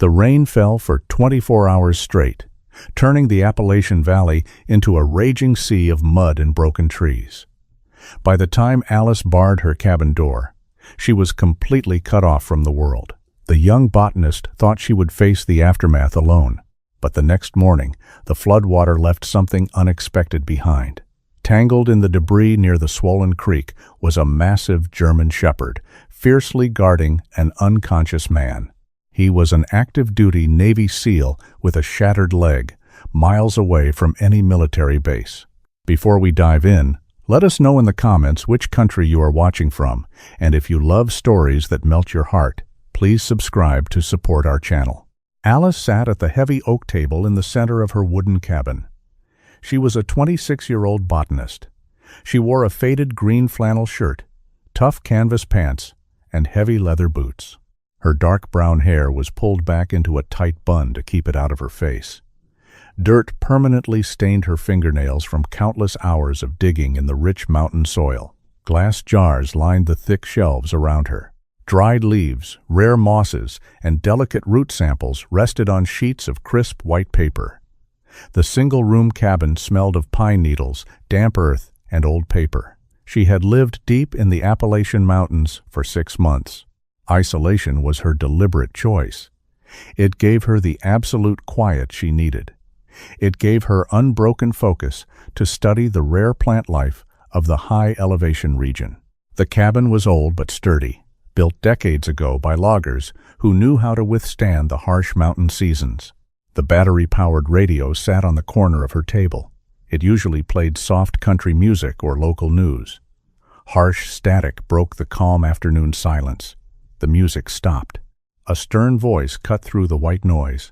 The rain fell for 24 hours straight, turning the Appalachian Valley into a raging sea of mud and broken trees. By the time Alice barred her cabin door, she was completely cut off from the world. The young botanist thought she would face the aftermath alone, but the next morning, the floodwater left something unexpected behind. Tangled in the debris near the swollen creek was a massive German shepherd, fiercely guarding an unconscious man. He was an active-duty Navy SEAL with a shattered leg, miles away from any military base. Before we dive in, let us know in the comments which country you are watching from, and if you love stories that melt your heart, please subscribe to support our channel. Alice sat at the heavy oak table in the center of her wooden cabin. She was a 26-year-old botanist. She wore a faded green flannel shirt, tough canvas pants, and heavy leather boots. Her dark brown hair was pulled back into a tight bun to keep it out of her face. Dirt permanently stained her fingernails from countless hours of digging in the rich mountain soil. Glass jars lined the thick shelves around her. Dried leaves, rare mosses, and delicate root samples rested on sheets of crisp white paper. The single-room cabin smelled of pine needles, damp earth, and old paper. She had lived deep in the Appalachian Mountains for 6 months. Isolation was her deliberate choice. It gave her the absolute quiet she needed. It gave her unbroken focus to study the rare plant life of the high-elevation region. The cabin was old but sturdy, built decades ago by loggers who knew how to withstand the harsh mountain seasons. The battery-powered radio sat on the corner of her table. It usually played soft country music or local news. Harsh static broke the calm afternoon silence. The music stopped. A stern voice cut through the white noise.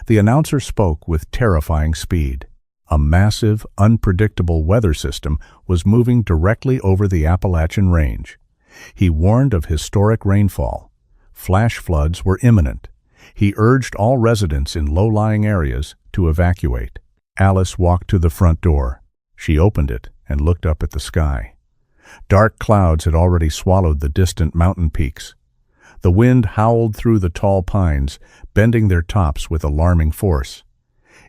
The announcer spoke with terrifying speed. A massive, unpredictable weather system was moving directly over the Appalachian Range. He warned of historic rainfall. Flash floods were imminent. He urged all residents in low-lying areas to evacuate. Alice walked to the front door. She opened it and looked up at the sky. Dark clouds had already swallowed the distant mountain peaks. The wind howled through the tall pines, bending their tops with alarming force.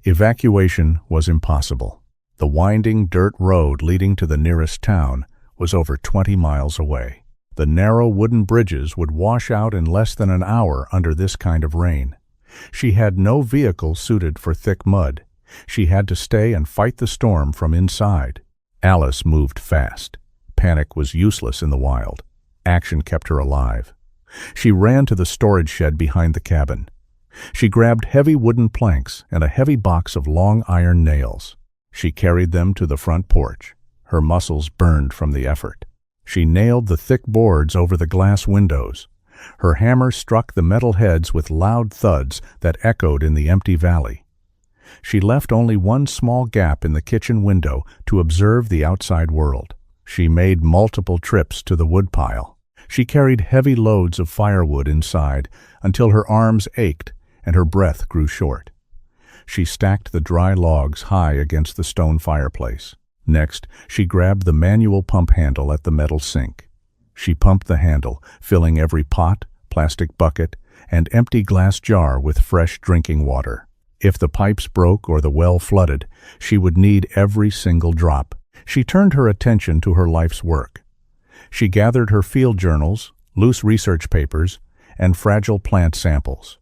Evacuation was impossible. The winding dirt road leading to the nearest town was over 20 miles away. The narrow wooden bridges would wash out in less than an hour under this kind of rain. She had no vehicle suited for thick mud. She had to stay and fight the storm from inside. Alice moved fast. Panic was useless in the wild. Action kept her alive. She ran to the storage shed behind the cabin. She grabbed heavy wooden planks and a heavy box of long iron nails. She carried them to the front porch. Her muscles burned from the effort. She nailed the thick boards over the glass windows. Her hammer struck the metal heads with loud thuds that echoed in the empty valley. She left only one small gap in the kitchen window to observe the outside world. She made multiple trips to the woodpile. She carried heavy loads of firewood inside until her arms ached and her breath grew short. She stacked the dry logs high against the stone fireplace. Next, she grabbed the manual pump handle at the metal sink. She pumped the handle, filling every pot, plastic bucket, and empty glass jar with fresh drinking water. If the pipes broke or the well flooded, she would need every single drop. She turned her attention to her life's work. She gathered her field journals, loose research papers, and fragile plant samples.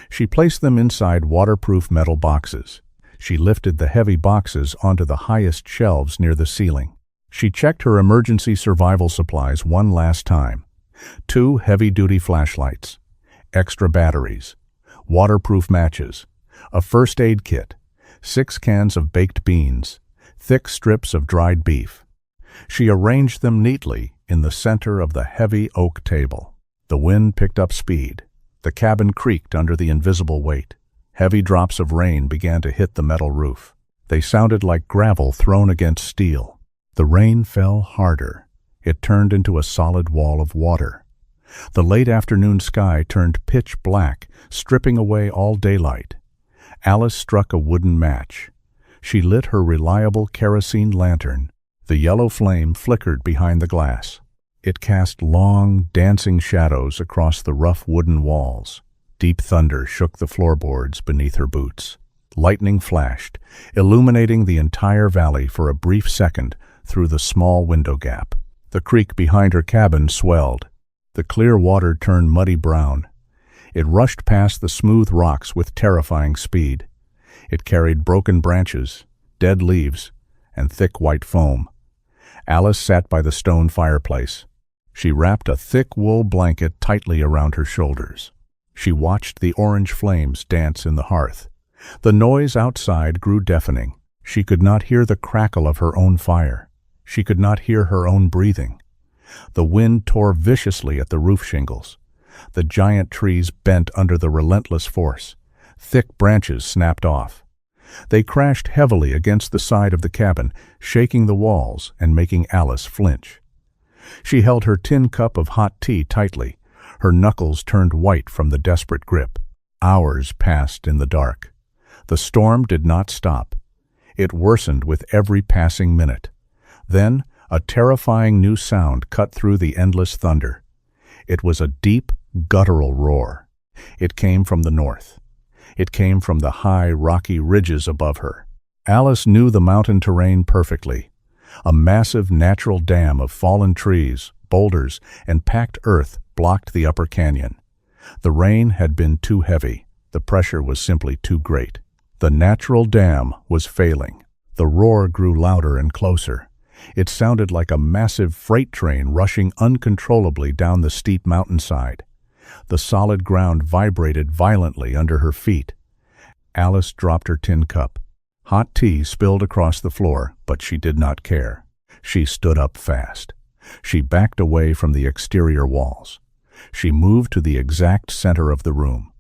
She placed them inside waterproof metal boxes. She lifted the heavy boxes onto the highest shelves near the ceiling. She checked her emergency survival supplies one last time. 2 heavy-duty flashlights, extra batteries, waterproof matches, a first aid kit, 6 cans of baked beans, thick strips of dried beef. She arranged them neatly in the center of the heavy oak table. The wind picked up speed. The cabin creaked under the invisible weight. Heavy drops of rain began to hit the metal roof. They sounded like gravel thrown against steel. The rain fell harder. It turned into a solid wall of water. The late afternoon sky turned pitch black, stripping away all daylight. Alice struck a wooden match. She lit her reliable kerosene lantern. The yellow flame flickered behind the glass. It cast long, dancing shadows across the rough wooden walls. Deep thunder shook the floorboards beneath her boots. Lightning flashed, illuminating the entire valley for a brief second through the small window gap. The creek behind her cabin swelled. The clear water turned muddy brown. It rushed past the smooth rocks with terrifying speed. It carried broken branches, dead leaves, and thick white foam. Alice sat by the stone fireplace. She wrapped a thick wool blanket tightly around her shoulders. She watched the orange flames dance in the hearth. The noise outside grew deafening. She could not hear the crackle of her own fire. She could not hear her own breathing. The wind tore viciously at the roof shingles. The giant trees bent under the relentless force. Thick branches snapped off. They crashed heavily against the side of the cabin, shaking the walls and making Alice flinch. She held her tin cup of hot tea tightly. Her knuckles turned white from the desperate grip. Hours passed in the dark. The storm did not stop. It worsened with every passing minute. Then, a terrifying new sound cut through the endless thunder. It was a deep, guttural roar. It came from the north. It came from the high, rocky ridges above her. Alice knew the mountain terrain perfectly. A massive natural dam of fallen trees, boulders, and packed earth blocked the upper canyon. The rain had been too heavy. The pressure was simply too great. The natural dam was failing. The roar grew louder and closer. It sounded like a massive freight train rushing uncontrollably down the steep mountainside. The solid ground vibrated violently under her feet. Alice dropped her tin cup. Hot tea spilled across the floor, but she did not care. She stood up fast. She backed away from the exterior walls. She moved to the exact center of the room.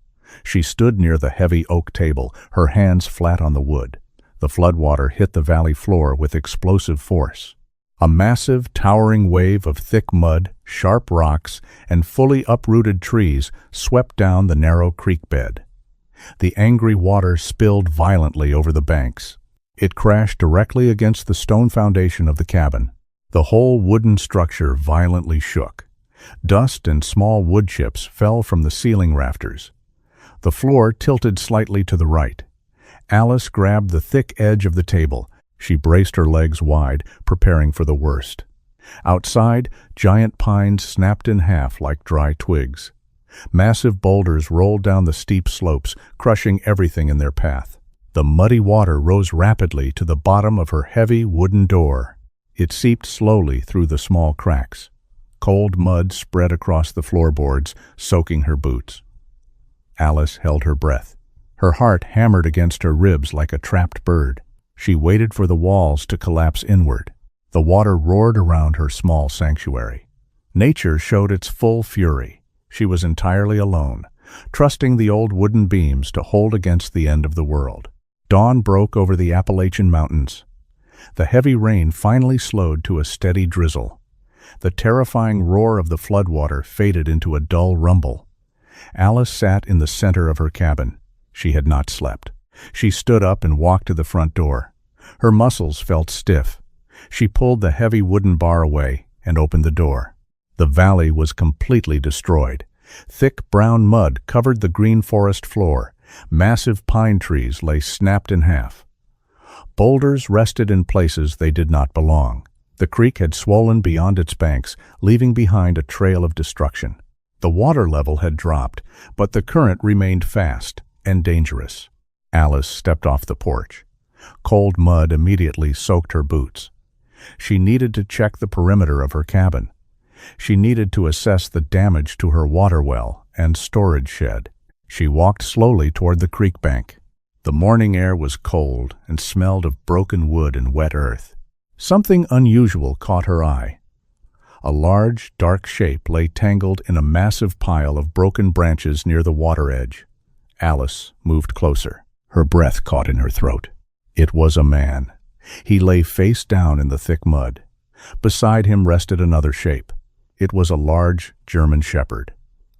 She stood near the heavy oak table, her hands flat on the wood. The floodwater hit the valley floor with explosive force. A massive, towering wave of thick mud, sharp rocks, and fully uprooted trees swept down the narrow creek bed. The angry water spilled violently over the banks. It crashed directly against the stone foundation of the cabin. The whole wooden structure violently shook. Dust and small wood chips fell from the ceiling rafters. The floor tilted slightly to the right. Alice grabbed the thick edge of the table. She braced her legs wide, preparing for the worst. Outside, giant pines snapped in half like dry twigs. Massive boulders rolled down the steep slopes, crushing everything in their path. The muddy water rose rapidly to the bottom of her heavy wooden door. It seeped slowly through the small cracks. Cold mud spread across the floorboards, soaking her boots. Alice held her breath. Her heart hammered against her ribs like a trapped bird. She waited for the walls to collapse inward. The water roared around her small sanctuary. Nature showed its full fury. She was entirely alone, trusting the old wooden beams to hold against the end of the world. Dawn broke over the Appalachian Mountains. The heavy rain finally slowed to a steady drizzle. The terrifying roar of the floodwater faded into a dull rumble. Alice sat in the center of her cabin. She had not slept. She stood up and walked to the front door. Her muscles felt stiff. She pulled the heavy wooden bar away and opened the door. The valley was completely destroyed. Thick brown mud covered the green forest floor. Massive pine trees lay snapped in half. Boulders rested in places they did not belong. The creek had swollen beyond its banks, leaving behind a trail of destruction. The water level had dropped, but the current remained fast and dangerous. Alice stepped off the porch. Cold mud immediately soaked her boots. She needed to check the perimeter of her cabin. She needed to assess the damage to her water well and storage shed. She walked slowly toward the creek bank. The morning air was cold and smelled of broken wood and wet earth. Something unusual caught her eye. A large, dark shape lay tangled in a massive pile of broken branches near the water edge. Alice moved closer. Her breath caught in her throat. It was a man. He lay face down in the thick mud. Beside him rested another shape. It was a large German shepherd.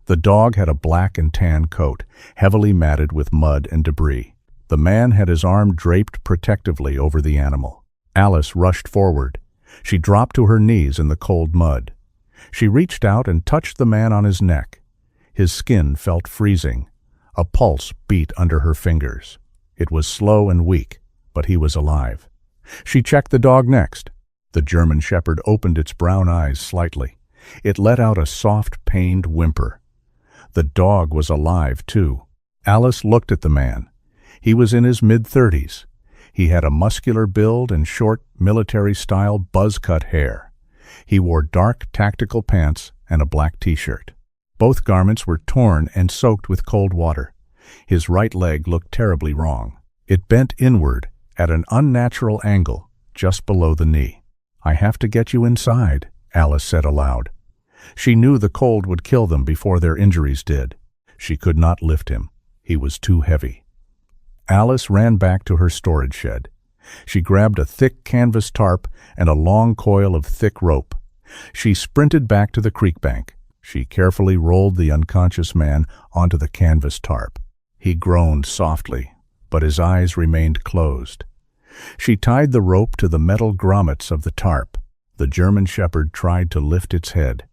The dog had a black and tan coat, heavily matted with mud and debris. The man had his arm draped protectively over the animal. Alice rushed forward. She dropped to her knees in the cold mud. She reached out and touched the man on his neck. His skin felt freezing. A pulse beat under her fingers. It was slow and weak, but he was alive. She checked the dog next. The German Shepherd opened its brown eyes slightly. It let out a soft, pained whimper. The dog was alive, too. Alice looked at the man. He was in his mid-30s. He had a muscular build and short, military-style buzz-cut hair. He wore dark, tactical pants and a black t-shirt. Both garments were torn and soaked with cold water. His right leg looked terribly wrong. It bent inward at an unnatural angle, just below the knee. "I have to get you inside," Alice said aloud. She knew the cold would kill them before their injuries did. She could not lift him. He was too heavy. Alice ran back to her storage shed. She grabbed a thick canvas tarp and a long coil of thick rope. She sprinted back to the creek bank. She carefully rolled the unconscious man onto the canvas tarp. He groaned softly, but his eyes remained closed. She tied the rope to the metal grommets of the tarp. The German Shepherd tried to lift its head.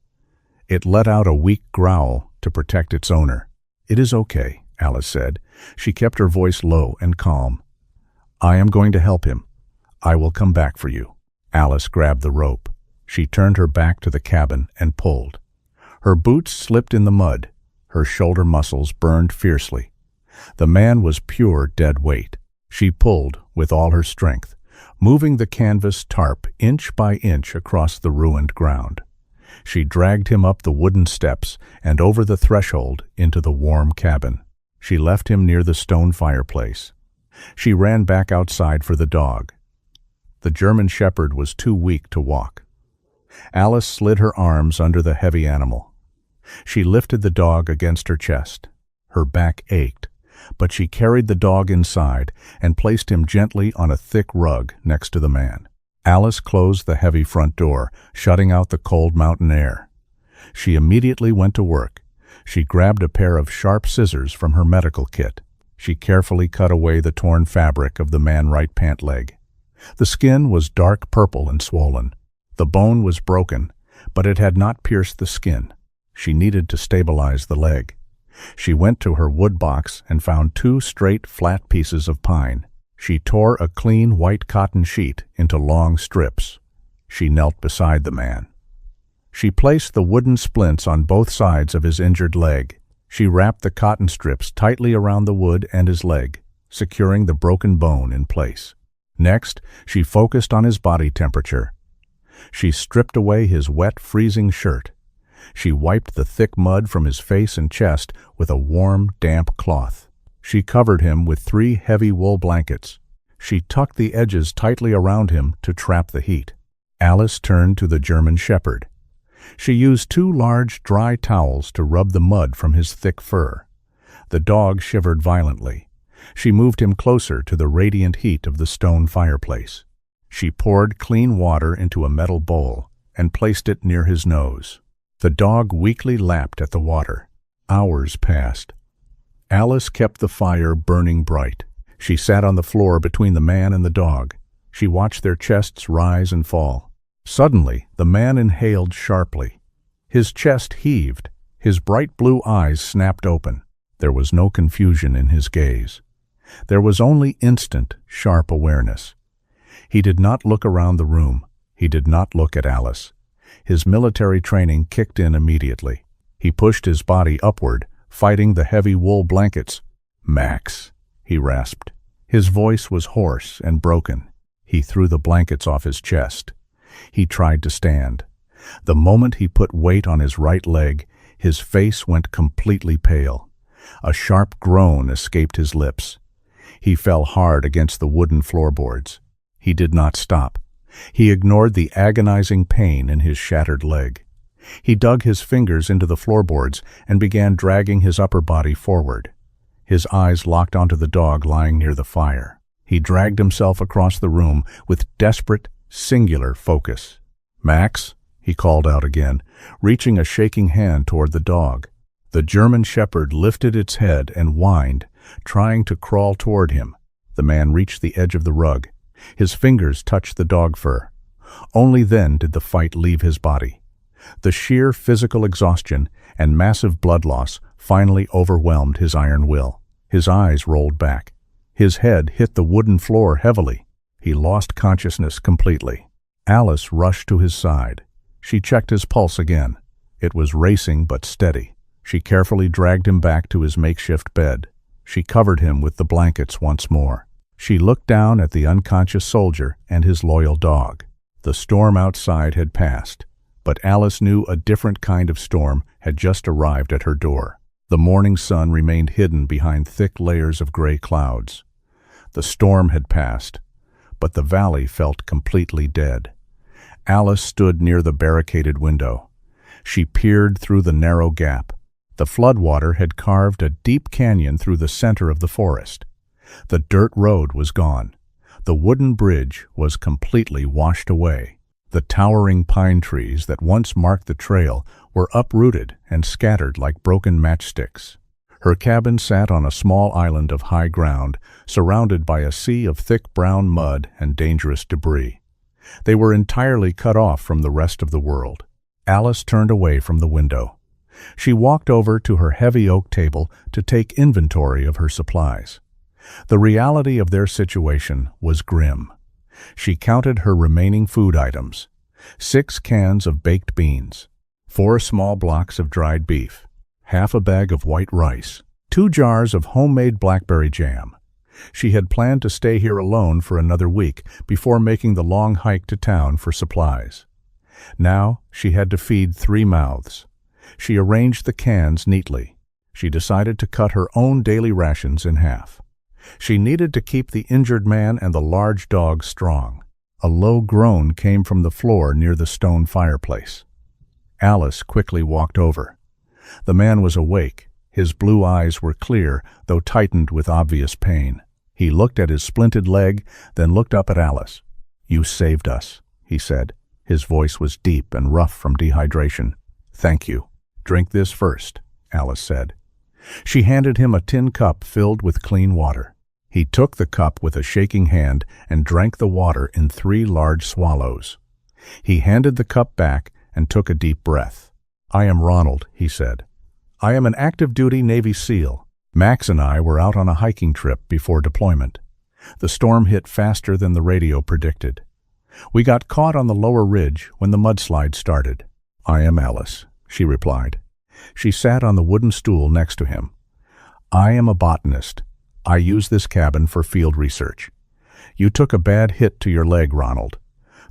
It let out a weak growl to protect its owner. "It is okay," Alice said. She kept her voice low and calm. "I am going to help him. I will come back for you." Alice grabbed the rope. She turned her back to the cabin and pulled. Her boots slipped in the mud. Her shoulder muscles burned fiercely. The man was pure dead weight. She pulled with all her strength, moving the canvas tarp inch by inch across the ruined ground. She dragged him up the wooden steps and over the threshold into the warm cabin. She left him near the stone fireplace. She ran back outside for the dog. The German Shepherd was too weak to walk. Alice slid her arms under the heavy animal. She lifted the dog against her chest. Her back ached, but she carried the dog inside and placed him gently on a thick rug next to the man. Alice closed the heavy front door, shutting out the cold mountain air. She immediately went to work. She grabbed a pair of sharp scissors from her medical kit. She carefully cut away the torn fabric of the man's right pant leg. The skin was dark purple and swollen. The bone was broken, but it had not pierced the skin. She needed to stabilize the leg. She went to her wood box and found 2 straight, flat pieces of pine. She tore a clean white cotton sheet into long strips. She knelt beside the man. She placed the wooden splints on both sides of his injured leg. She wrapped the cotton strips tightly around the wood and his leg, securing the broken bone in place. Next, she focused on his body temperature. She stripped away his wet, freezing shirt. She wiped the thick mud from his face and chest with a warm, damp cloth. She covered him with 3 heavy wool blankets. She tucked the edges tightly around him to trap the heat. Alice turned to the German Shepherd. She used 2 large, dry towels to rub the mud from his thick fur. The dog shivered violently. She moved him closer to the radiant heat of the stone fireplace. She poured clean water into a metal bowl and placed it near his nose. The dog weakly lapped at the water. Hours passed. Alice kept the fire burning bright. She sat on the floor between the man and the dog. She watched their chests rise and fall. Suddenly, the man inhaled sharply. His chest heaved. His bright blue eyes snapped open. There was no confusion in his gaze. There was only instant, sharp awareness. He did not look around the room. He did not look at Alice. His military training kicked in immediately. He pushed his body upward, fighting the heavy wool blankets. "Max," he rasped. His voice was hoarse and broken. He threw the blankets off his chest. He tried to stand. The moment he put weight on his right leg, his face went completely pale. A sharp groan escaped his lips. He fell hard against the wooden floorboards. He did not stop. He ignored the agonizing pain in his shattered leg. He dug his fingers into the floorboards and began dragging his upper body forward. His eyes locked onto the dog lying near the fire. He dragged himself across the room with desperate, singular focus. "Max," he called out again, reaching a shaking hand toward the dog. The German Shepherd lifted its head and whined, trying to crawl toward him. The man reached the edge of the rug. His fingers touched the dog fur. Only then did the fight leave his body. The sheer physical exhaustion and massive blood loss finally overwhelmed his iron will. His eyes rolled back. His head hit the wooden floor heavily. He lost consciousness completely. Alice rushed to his side. She checked his pulse again. It was racing but steady. She carefully dragged him back to his makeshift bed. She covered him with the blankets once more. She looked down at the unconscious soldier and his loyal dog. The storm outside had passed, but Alice knew a different kind of storm had just arrived at her door. The morning sun remained hidden behind thick layers of gray clouds. The storm had passed, but the valley felt completely dead. Alice stood near the barricaded window. She peered through the narrow gap. The floodwater had carved a deep canyon through the center of the forest. The dirt road was gone. The wooden bridge was completely washed away. The towering pine trees that once marked the trail were uprooted and scattered like broken matchsticks. Her cabin sat on a small island of high ground, surrounded by a sea of thick brown mud and dangerous debris. They were entirely cut off from the rest of the world. Alice turned away from the window. She walked over to her heavy oak table to take inventory of her supplies. The reality of their situation was grim. She counted her remaining food items: 6 cans of baked beans, 4 small blocks of dried beef, half a bag of white rice, 2 jars of homemade blackberry jam. She had planned to stay here alone for another week before making the long hike to town for supplies. Now she had to feed 3 mouths. She arranged the cans neatly. She decided to cut her own daily rations in half. She needed to keep the injured man and the large dog strong. A low groan came from the floor near the stone fireplace. Alice quickly walked over. The man was awake. His blue eyes were clear, though tightened with obvious pain. He looked at his splinted leg, then looked up at Alice. "You saved us," he said. His voice was deep and rough from dehydration. "Thank you. Drink this first," Alice said. She handed him a tin cup filled with clean water. He took the cup with a shaking hand and drank the water in 3 large swallows. He handed the cup back and took a deep breath. "I am Ronald," he said. "I am an active-duty Navy SEAL. Max and I were out on a hiking trip before deployment. The storm hit faster than the radio predicted. We got caught on the lower ridge when the mudslide started." "I am Alice," she replied. She sat on the wooden stool next to him. "I am a botanist. I use this cabin for field research. You took a bad hit to your leg, Ronald.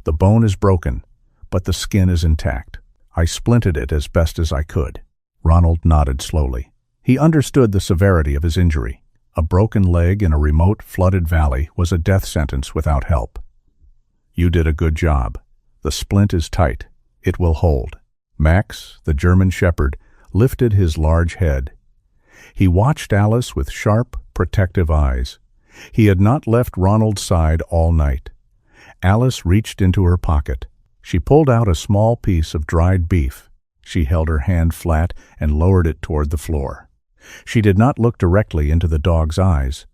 The bone is broken, but the skin is intact. I splinted it as best as I could." Ronald nodded slowly. He understood the severity of his injury. A broken leg in a remote, flooded valley was a death sentence without help. "You did a good job. The splint is tight. It will hold." Max, the German shepherd, lifted his large head. He watched Alice with sharp, protective eyes. He had not left Ronald's side all night. Alice reached into her pocket. She pulled out a small piece of dried beef. She held her hand flat and lowered it toward the floor. She did not look directly into the dog's eyes.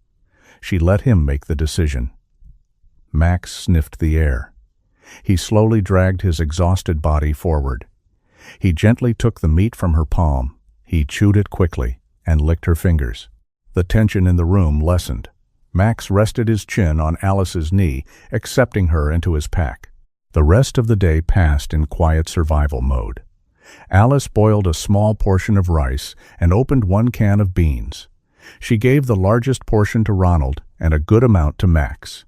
She let him make the decision. Max sniffed the air. He slowly dragged his exhausted body forward. He gently took the meat from her palm. He chewed it quickly and licked her fingers. The tension in the room lessened. Max rested his chin on Alice's knee, accepting her into his pack. The rest of the day passed in quiet survival mode. Alice boiled a small portion of rice and opened 1 can of beans. She gave the largest portion to Ronald and a good amount to Max.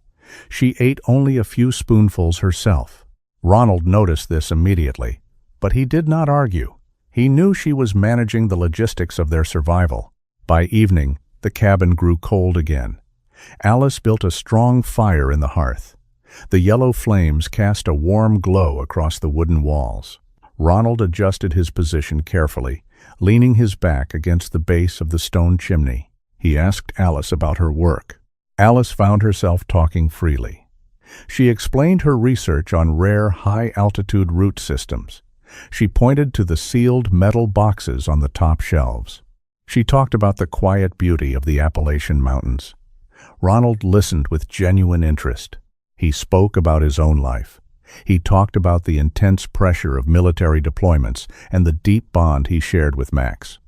She ate only a few spoonfuls herself. Ronald noticed this immediately, but he did not argue. He knew she was managing the logistics of their survival. By evening, the cabin grew cold again. Alice built a strong fire in the hearth. The yellow flames cast a warm glow across the wooden walls. Ronald adjusted his position carefully, leaning his back against the base of the stone chimney. He asked Alice about her work. Alice found herself talking freely. She explained her research on rare high-altitude root systems. She pointed to the sealed metal boxes on the top shelves. She talked about the quiet beauty of the Appalachian Mountains. Ronald listened with genuine interest. He spoke about his own life. He talked about the intense pressure of military deployments and the deep bond he shared with Max.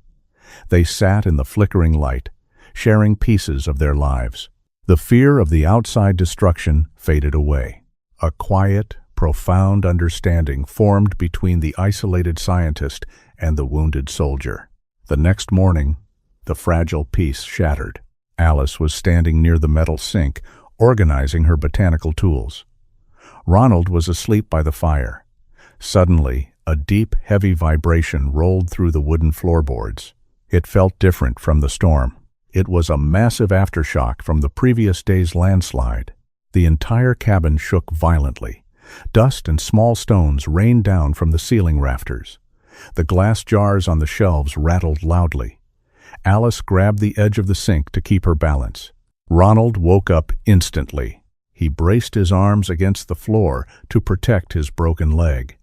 They sat in the flickering light, sharing pieces of their lives. The fear of the outside destruction faded away. A quiet, profound understanding formed between the isolated scientist and the wounded soldier. The next morning, the fragile peace shattered. Alice was standing near the metal sink, organizing her botanical tools. Ronald was asleep by the fire. Suddenly, a deep, heavy vibration rolled through the wooden floorboards. It felt different from the storm. It was a massive aftershock from the previous day's landslide. The entire cabin shook violently. Dust and small stones rained down from the ceiling rafters. The glass jars on the shelves rattled loudly. Alice grabbed the edge of the sink to keep her balance. Ronald woke up instantly. He braced his arms against the floor to protect his broken leg.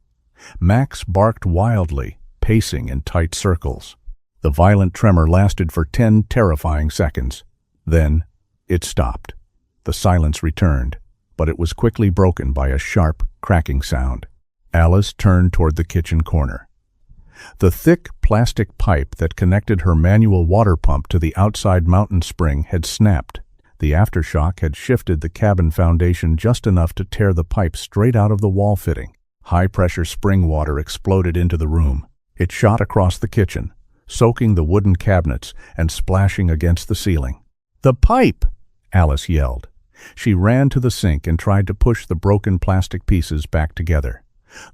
Max barked wildly, pacing in tight circles. The violent tremor lasted for 10 terrifying seconds. Then, it stopped. The silence returned, but it was quickly broken by a sharp, cracking sound. Alice turned toward the kitchen corner. The thick plastic pipe that connected her manual water pump to the outside mountain spring had snapped. The aftershock had shifted the cabin foundation just enough to tear the pipe straight out of the wall fitting. High-pressure spring water exploded into the room. It shot across the kitchen, soaking the wooden cabinets and splashing against the ceiling. "The pipe!" Alice yelled. She ran to the sink and tried to push the broken plastic pieces back together.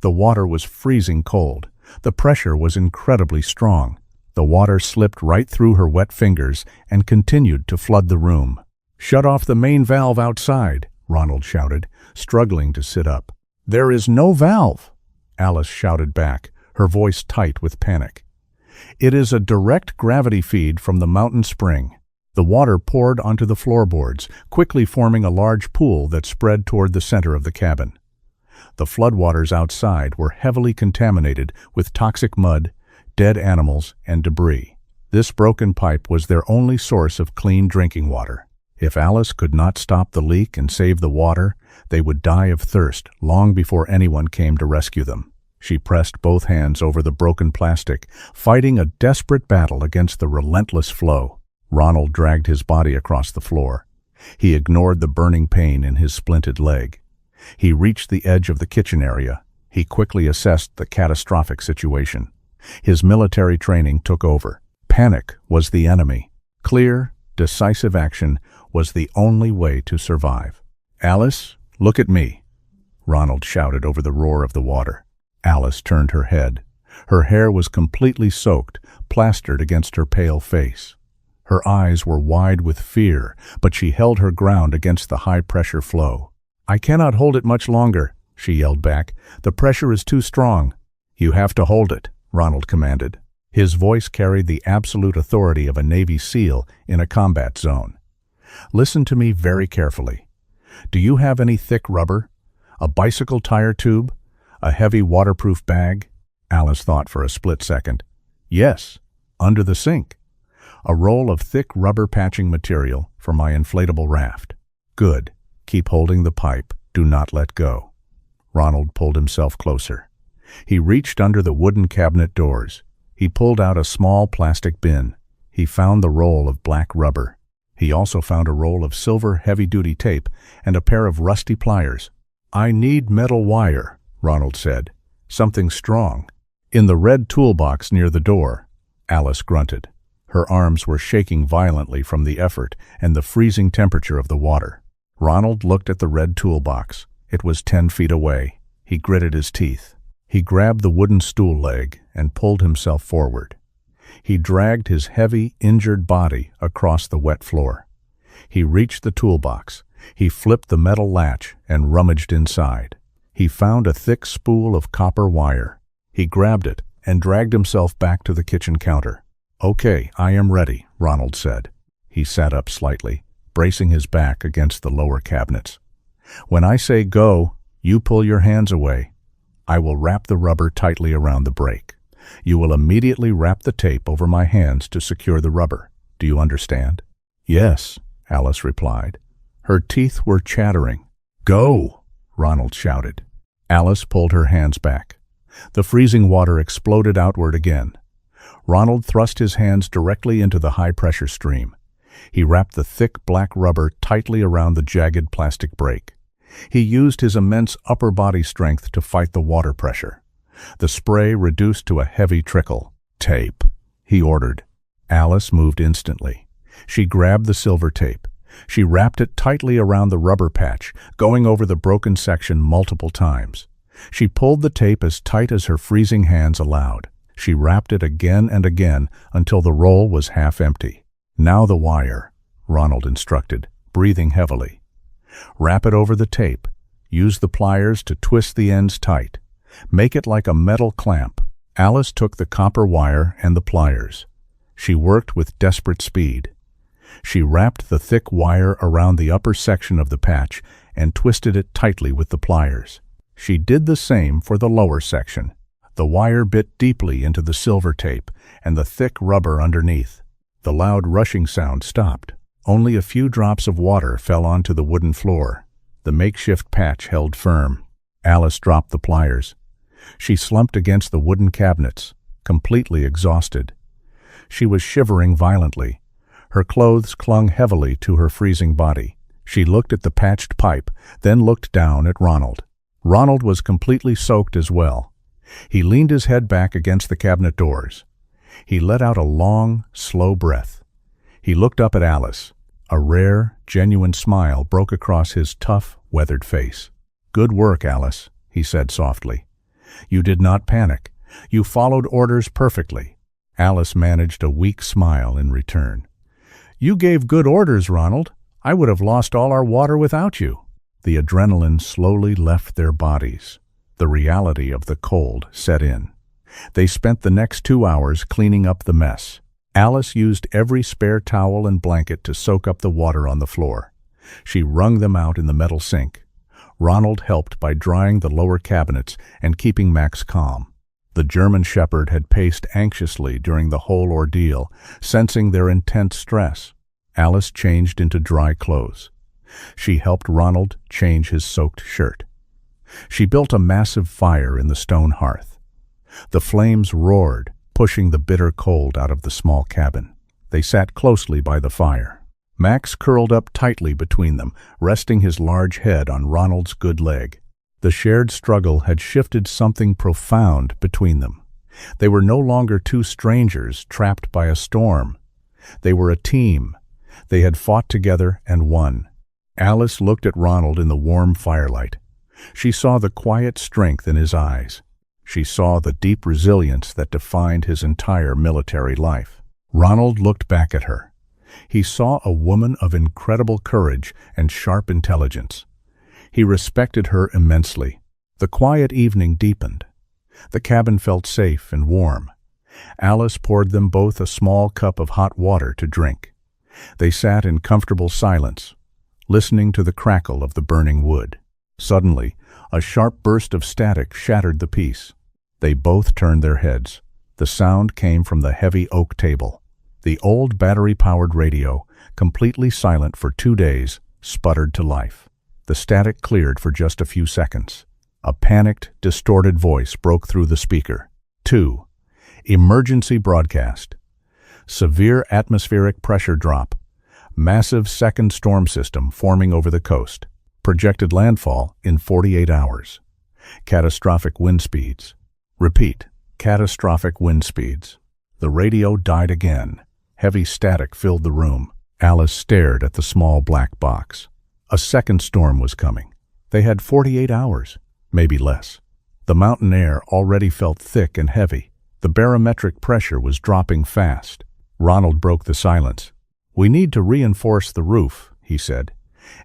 The water was freezing cold. The pressure was incredibly strong. The water slipped right through her wet fingers and continued to flood the room. "Shut off the main valve outside," Ronald shouted, struggling to sit up. "There is no valve," Alice shouted back, her voice tight with panic. "It is a direct gravity feed from the mountain spring." The water poured onto the floorboards, quickly forming a large pool that spread toward the center of the cabin. The floodwaters outside were heavily contaminated with toxic mud, dead animals, and debris. This broken pipe was their only source of clean drinking water. If Alice could not stop the leak and save the water, they would die of thirst long before anyone came to rescue them. She pressed both hands over the broken plastic, fighting a desperate battle against the relentless flow. Ronald dragged his body across the floor. He ignored the burning pain in his splinted leg. He reached the edge of the kitchen area. He quickly assessed the catastrophic situation. His military training took over. Panic was the enemy. Clear, decisive action was the only way to survive. "Alice, look at me," Ronald shouted over the roar of the water. Alice turned her head. Her hair was completely soaked, plastered against her pale face. Her eyes were wide with fear, but she held her ground against the high-pressure flow. "I cannot hold it much longer," she yelled back. "The pressure is too strong." "You have to hold it," Ronald commanded. His voice carried the absolute authority of a Navy SEAL in a combat zone. "Listen to me very carefully. Do you have any thick rubber? A bicycle tire tube? A heavy waterproof bag?" Alice thought for a split second. "Yes, under the sink. A roll of thick rubber patching material for my inflatable raft." "Good. Keep holding the pipe. Do not let go." Ronald pulled himself closer. He reached under the wooden cabinet doors. He pulled out a small plastic bin. He found the roll of black rubber. He also found a roll of silver heavy-duty tape and a pair of rusty pliers. "I need metal wire," Ronald said. "Something strong." "In the red toolbox near the door," Alice grunted. Her arms were shaking violently from the effort and the freezing temperature of the water. Ronald looked at the red toolbox. It was 10 feet away. He gritted his teeth. He grabbed the wooden stool leg and pulled himself forward. He dragged his heavy, injured body across the wet floor. He reached the toolbox. He flipped the metal latch and rummaged inside. He found a thick spool of copper wire. He grabbed it and dragged himself back to the kitchen counter. "Okay, I am ready," Ronald said. He sat up slightly, bracing his back against the lower cabinets. "When I say go, you pull your hands away. I will wrap the rubber tightly around the brake. You will immediately wrap the tape over my hands to secure the rubber. Do you understand?" "Yes," Alice replied. Her teeth were chattering. "Go!" Ronald shouted. Alice pulled her hands back. The freezing water exploded outward again. Ronald thrust his hands directly into the high-pressure stream. He wrapped the thick black rubber tightly around the jagged plastic brake. He used his immense upper body strength to fight the water pressure. The spray reduced to a heavy trickle. "Tape," he ordered. Alice moved instantly. She grabbed the silver tape. She wrapped it tightly around the rubber patch, going over the broken section multiple times. She pulled the tape as tight as her freezing hands allowed. She wrapped it again and again until the roll was half empty. "Now the wire," Ronald instructed, breathing heavily. "Wrap it over the tape. Use the pliers to twist the ends tight. Make it like a metal clamp." Alice took the copper wire and the pliers. She worked with desperate speed. She wrapped the thick wire around the upper section of the patch and twisted it tightly with the pliers. She did the same for the lower section. The wire bit deeply into the silver tape and the thick rubber underneath. The loud rushing sound stopped. Only a few drops of water fell onto the wooden floor. The makeshift patch held firm. Alice dropped the pliers. She slumped against the wooden cabinets, completely exhausted. She was shivering violently. Her clothes clung heavily to her freezing body. She looked at the patched pipe, then looked down at Ronald. Ronald was completely soaked as well. He leaned his head back against the cabinet doors. He let out a long, slow breath. He looked up at Alice. A rare, genuine smile broke across his tough, weathered face. "Good work, Alice," he said softly. "You did not panic. You followed orders perfectly." Alice managed a weak smile in return. "You gave good orders, Ronald. I would have lost all our water without you." The adrenaline slowly left their bodies. The reality of the cold set in. They spent the next 2 hours cleaning up the mess. Alice used every spare towel and blanket to soak up the water on the floor. She wrung them out in the metal sink. Ronald helped by drying the lower cabinets and keeping Max calm. The German shepherd had paced anxiously during the whole ordeal, sensing their intense stress. Alice changed into dry clothes. She helped Ronald change his soaked shirt. She built a massive fire in the stone hearth. The flames roared, pushing the bitter cold out of the small cabin. They sat closely by the fire. Max curled up tightly between them, resting his large head on Ronald's good leg. The shared struggle had shifted something profound between them. They were no longer two strangers trapped by a storm. They were a team. They had fought together and won. Alice looked at Ronald in the warm firelight. She saw the quiet strength in his eyes. She saw the deep resilience that defined his entire military life. Ronald looked back at her. He saw a woman of incredible courage and sharp intelligence. He respected her immensely. The quiet evening deepened. The cabin felt safe and warm. Alice poured them both a small cup of hot water to drink. They sat in comfortable silence, listening to the crackle of the burning wood. Suddenly, a sharp burst of static shattered the peace. They both turned their heads. The sound came from the heavy oak table. The old battery-powered radio, completely silent for 2 days, sputtered to life. The static cleared for just a few seconds. A panicked, distorted voice broke through the speaker. 2. Emergency broadcast. Severe atmospheric pressure drop. Massive second storm system forming over the coast. Projected landfall in 48 hours. Catastrophic wind speeds. Repeat. Catastrophic wind speeds. The radio died again. Heavy static filled the room. Alice stared at the small black box. A second storm was coming. They had 48 hours, maybe less. The mountain air already felt thick and heavy. The barometric pressure was dropping fast. Ronald broke the silence. "We need to reinforce the roof," he said,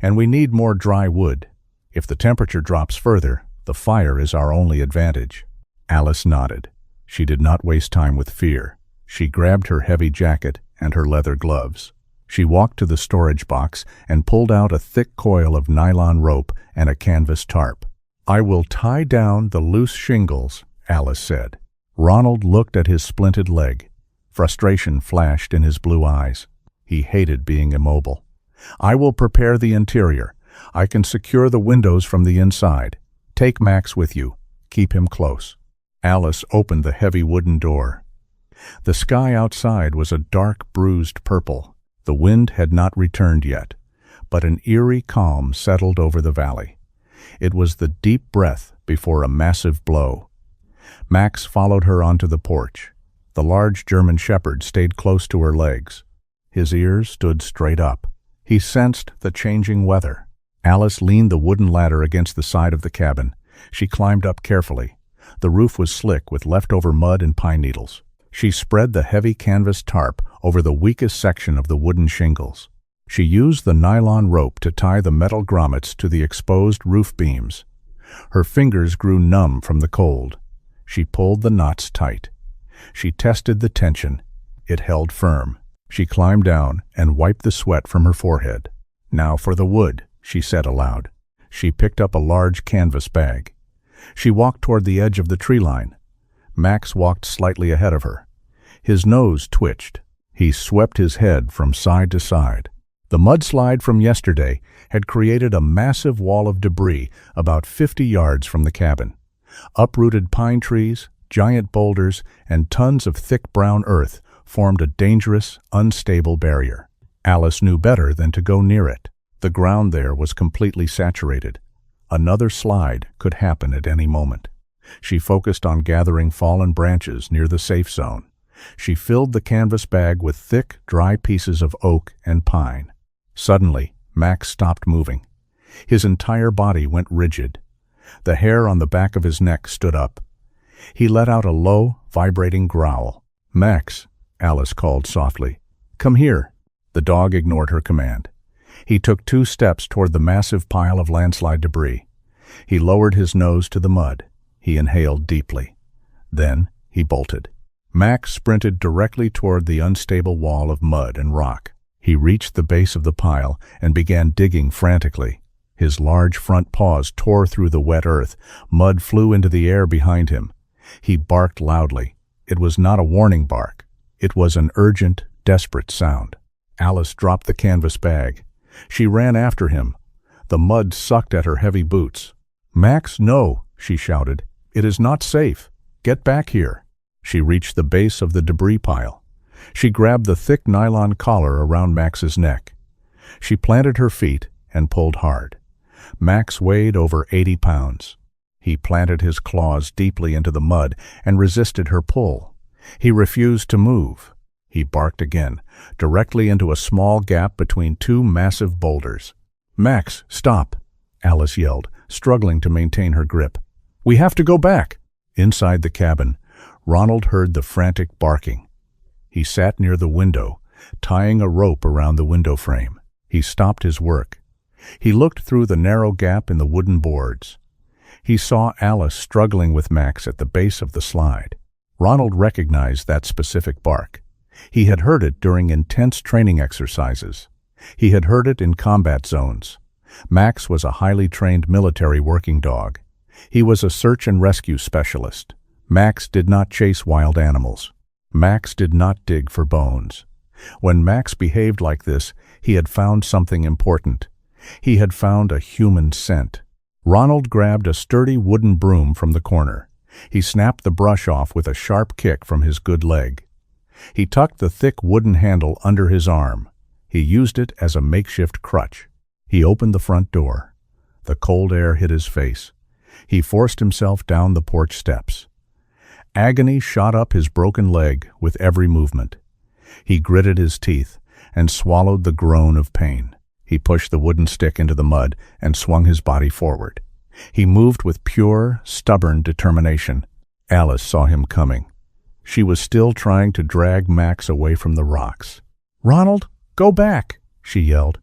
"and we need more dry wood. If the temperature drops further, the fire is our only advantage." Alice nodded. She did not waste time with fear. She grabbed her heavy jacket and her leather gloves. She walked to the storage box and pulled out a thick coil of nylon rope and a canvas tarp. "I will tie down the loose shingles," Alice said. Ronald looked at his splinted leg. Frustration flashed in his blue eyes. He hated being immobile. "I will prepare the interior. I can secure the windows from the inside. Take Max with you. Keep him close." Alice opened the heavy wooden door. The sky outside was a dark, bruised purple. The wind had not returned yet, but an eerie calm settled over the valley. It was the deep breath before a massive blow. Max followed her onto the porch. The large German shepherd stayed close to her legs. His ears stood straight up. He sensed the changing weather. Alice leaned the wooden ladder against the side of the cabin. She climbed up carefully. The roof was slick with leftover mud and pine needles. She spread the heavy canvas tarp over the weakest section of the wooden shingles. She used the nylon rope to tie the metal grommets to the exposed roof beams. Her fingers grew numb from the cold. She pulled the knots tight. She tested the tension. It held firm. She climbed down and wiped the sweat from her forehead. "Now for the wood," she said aloud. She picked up a large canvas bag. She walked toward the edge of the tree line. Max walked slightly ahead of her. His nose twitched. He swept his head from side to side. The mudslide from yesterday had created a massive wall of debris about 50 yards from the cabin. Uprooted pine trees, giant boulders, and tons of thick brown earth formed a dangerous, unstable barrier. Alice knew better than to go near it. The ground there was completely saturated. Another slide could happen at any moment. She focused on gathering fallen branches near the safe zone. She filled the canvas bag with thick, dry pieces of oak and pine. Suddenly, Max stopped moving. His entire body went rigid. The hair on the back of his neck stood up. He let out a low, vibrating growl. "Max," Alice called softly. "Come here." The dog ignored her command. He took 2 steps toward the massive pile of landslide debris. He lowered his nose to the mud. He inhaled deeply. Then he bolted. Max sprinted directly toward the unstable wall of mud and rock. He reached the base of the pile and began digging frantically. His large front paws tore through the wet earth. Mud flew into the air behind him. He barked loudly. It was not a warning bark. It was an urgent, desperate sound. Alice dropped the canvas bag. She ran after him. The mud sucked at her heavy boots. "Max, no," she shouted. "It is not safe. Get back here." She reached the base of the debris pile. She grabbed the thick nylon collar around Max's neck. She planted her feet and pulled hard. Max weighed over 80 pounds. He planted his claws deeply into the mud and resisted her pull. He refused to move. He barked again, directly into a small gap between 2 massive boulders. "Max, stop," Alice yelled, struggling to maintain her grip. "We have to go back." Inside the cabin, Ronald heard the frantic barking. He sat near the window, tying a rope around the window frame. He stopped his work. He looked through the narrow gap in the wooden boards. He saw Alice struggling with Max at the base of the slide. Ronald recognized that specific bark. He had heard it during intense training exercises. He had heard it in combat zones. Max was a highly trained military working dog. He was a search and rescue specialist. Max did not chase wild animals. Max did not dig for bones. When Max behaved like this, he had found something important. He had found a human scent. Ronald grabbed a sturdy wooden broom from the corner. He snapped the brush off with a sharp kick from his good leg. He tucked the thick wooden handle under his arm. He used it as a makeshift crutch. He opened the front door. The cold air hit his face. He forced himself down the porch steps. Agony shot up his broken leg with every movement. He gritted his teeth and swallowed the groan of pain. He pushed the wooden stick into the mud and swung his body forward. He moved with pure, stubborn determination. Alice saw him coming. She was still trying to drag Max away from the rocks. "Ronald, go back," she yelled.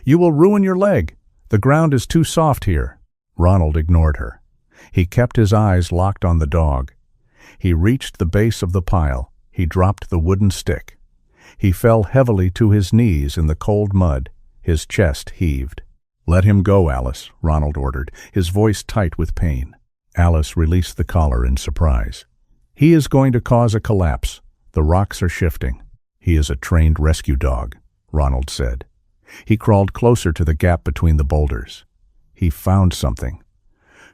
"You will ruin your leg. The ground is too soft here." Ronald ignored her. He kept his eyes locked on the dog. He reached the base of the pile. He dropped the wooden stick. He fell heavily to his knees in the cold mud. His chest heaved. "Let him go, Alice," Ronald ordered, his voice tight with pain. Alice released the collar in surprise. "He is going to cause a collapse. The rocks are shifting." "He is a trained rescue dog," Ronald said. He crawled closer to the gap between the boulders. He found something.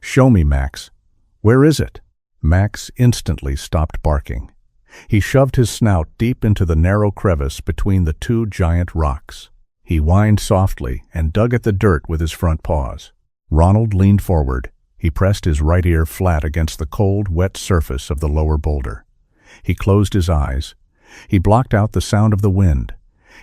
"Show me, Max. Where is it?" Max instantly stopped barking. He shoved his snout deep into the narrow crevice between the two giant rocks. He whined softly and dug at the dirt with his front paws. Ronald leaned forward. He pressed his right ear flat against the cold, wet surface of the lower boulder. He closed his eyes. He blocked out the sound of the wind.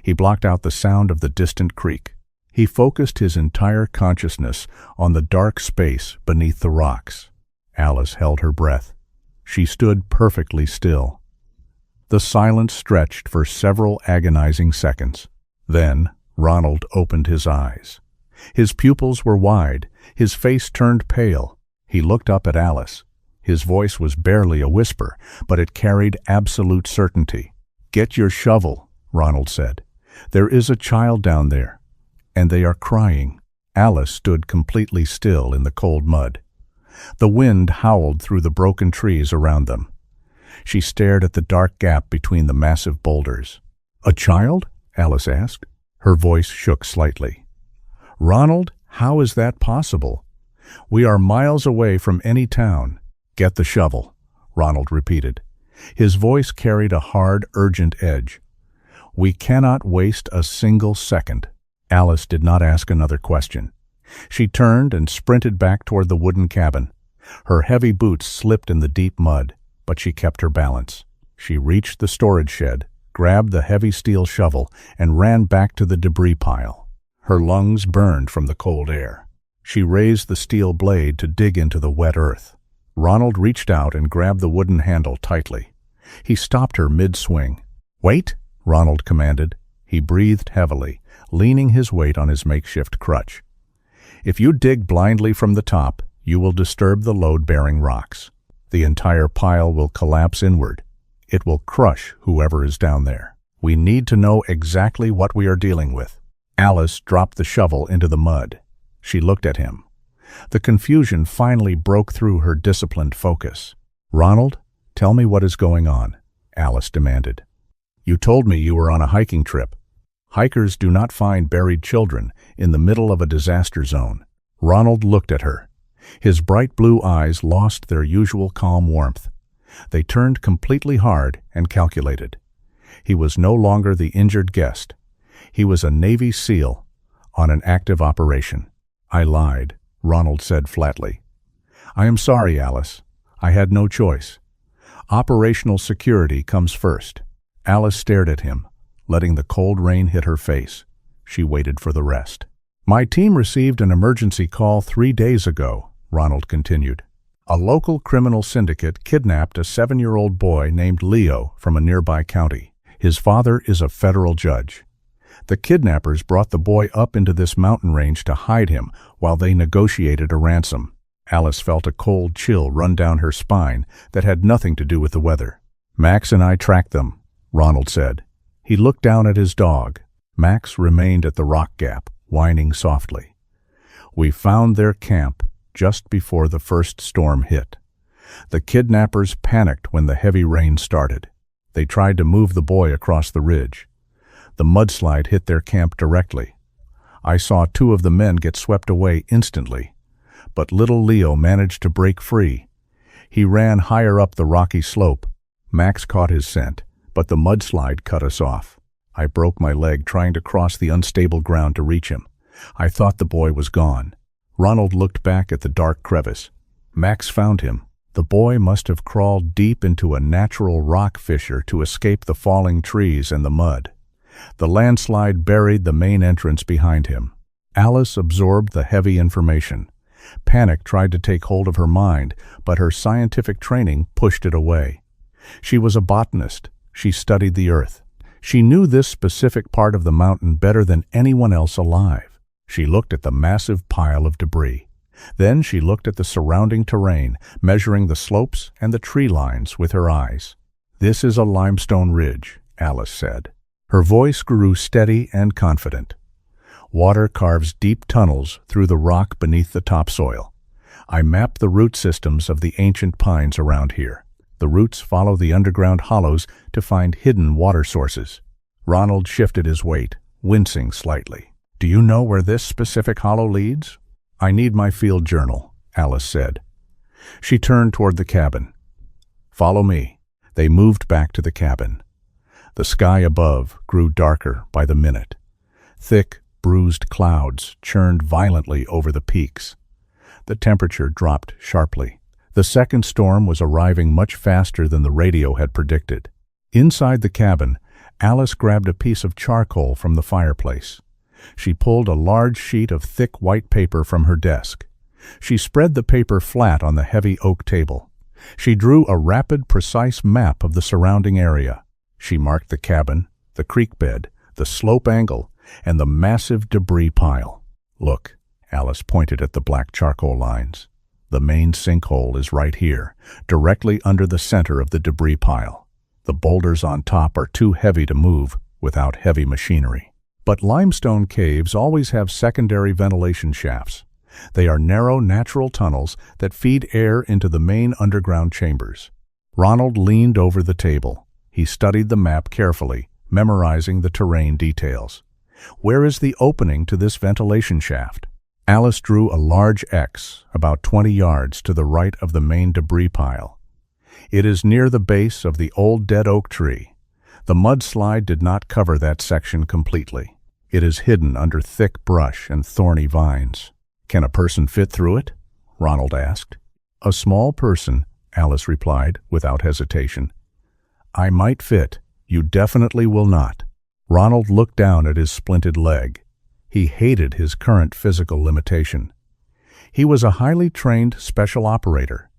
He blocked out the sound of the distant creek. He focused his entire consciousness on the dark space beneath the rocks. Alice held her breath. She stood perfectly still. The silence stretched for several agonizing seconds. Then Ronald opened his eyes. His pupils were wide, his face turned pale. He looked up at Alice. His voice was barely a whisper, but it carried absolute certainty. "Get your shovel," Ronald said. "There is a child down there, and they are crying." Alice stood completely still in the cold mud. The wind howled through the broken trees around them. She stared at the dark gap between the massive boulders. "A child?" Alice asked. Her voice shook slightly. "Ronald, how is that possible? We are miles away from any town." "Get the shovel," Ronald repeated. His voice carried a hard, urgent edge. "We cannot waste a single second." Alice did not ask another question. She turned and sprinted back toward the wooden cabin. Her heavy boots slipped in the deep mud, but she kept her balance. She reached the storage shed, grabbed the heavy steel shovel, and ran back to the debris pile. Her lungs burned from the cold air. She raised the steel blade to dig into the wet earth. Ronald reached out and grabbed the wooden handle tightly. He stopped her mid-swing. "Wait," Ronald commanded. He breathed heavily, leaning his weight on his makeshift crutch. "If you dig blindly from the top, you will disturb the load-bearing rocks. The entire pile will collapse inward. It will crush whoever is down there. We need to know exactly what we are dealing with." Alice dropped the shovel into the mud. She looked at him. The confusion finally broke through her disciplined focus. "Ronald, tell me what is going on," Alice demanded. "You told me you were on a hiking trip. Hikers do not find buried children in the middle of a disaster zone." Ronald looked at her. His bright blue eyes lost their usual calm warmth. They turned completely hard and calculated. He was no longer the injured guest. He was a Navy SEAL on an active operation. "I lied," Ronald said flatly. "I am sorry, Alice. I had no choice. Operational security comes first." Alice stared at him, letting the cold rain hit her face. She waited for the rest. "My team received an emergency call 3 days ago," Ronald continued. "A local criminal syndicate kidnapped a 7-year-old boy named Leo from a nearby county. His father is a federal judge. The kidnappers brought the boy up into this mountain range to hide him while they negotiated a ransom." Alice felt a cold chill run down her spine that had nothing to do with the weather. "Max and I tracked them," Ronald said. He looked down at his dog. Max remained at the rock gap, whining softly. "We found their camp just before the first storm hit. The kidnappers panicked when the heavy rain started. They tried to move the boy across the ridge. The mudslide hit their camp directly. I saw 2 of the men get swept away instantly, but little Leo managed to break free. He ran higher up the rocky slope. Max caught his scent, but the mudslide cut us off. I broke my leg trying to cross the unstable ground to reach him. I thought the boy was gone." Ronald looked back at the dark crevice. Max found him. The boy must have crawled deep into a natural rock fissure to escape the falling trees and the mud. The landslide buried the main entrance behind him. Alice absorbed the heavy information. Panic tried to take hold of her mind, but her scientific training pushed it away. She was a botanist. She studied the earth. She knew this specific part of the mountain better than anyone else alive. She looked at the massive pile of debris. Then she looked at the surrounding terrain, measuring the slopes and the tree lines with her eyes. "This is a limestone ridge," Alice said. Her voice grew steady and confident. "Water carves deep tunnels through the rock beneath the topsoil. I mapped the root systems of the ancient pines around here. The roots follow the underground hollows to find hidden water sources." Ronald shifted his weight, wincing slightly. "Do you know where this specific hollow leads?" "I need my field journal," Alice said. She turned toward the cabin. "Follow me." They moved back to the cabin. The sky above grew darker by the minute. Thick, bruised clouds churned violently over the peaks. The temperature dropped sharply. The second storm was arriving much faster than the radio had predicted. Inside the cabin, Alice grabbed a piece of charcoal from the fireplace. She pulled a large sheet of thick white paper from her desk. She spread the paper flat on the heavy oak table. She drew a rapid, precise map of the surrounding area. She marked the cabin, the creek bed, the slope angle, and the massive debris pile. "Look," Alice pointed at the black charcoal lines. "The main sinkhole is right here, directly under the center of the debris pile. The boulders on top are too heavy to move without heavy machinery." But limestone caves always have secondary ventilation shafts. They are narrow, natural tunnels that feed air into the main underground chambers. Ronald leaned over the table. He studied the map carefully, memorizing the terrain details. "Where is the opening to this ventilation shaft?" Alice drew a large X about 20 yards to the right of the main debris pile. "It is near the base of the old dead oak tree. The mudslide did not cover that section completely. It is hidden under thick brush and thorny vines." "Can a person fit through it?" Ronald asked. "A small person," Alice replied without hesitation. "I might fit. You definitely will not." Ronald looked down at his splinted leg. He hated his current physical limitation. He was a highly trained special operator.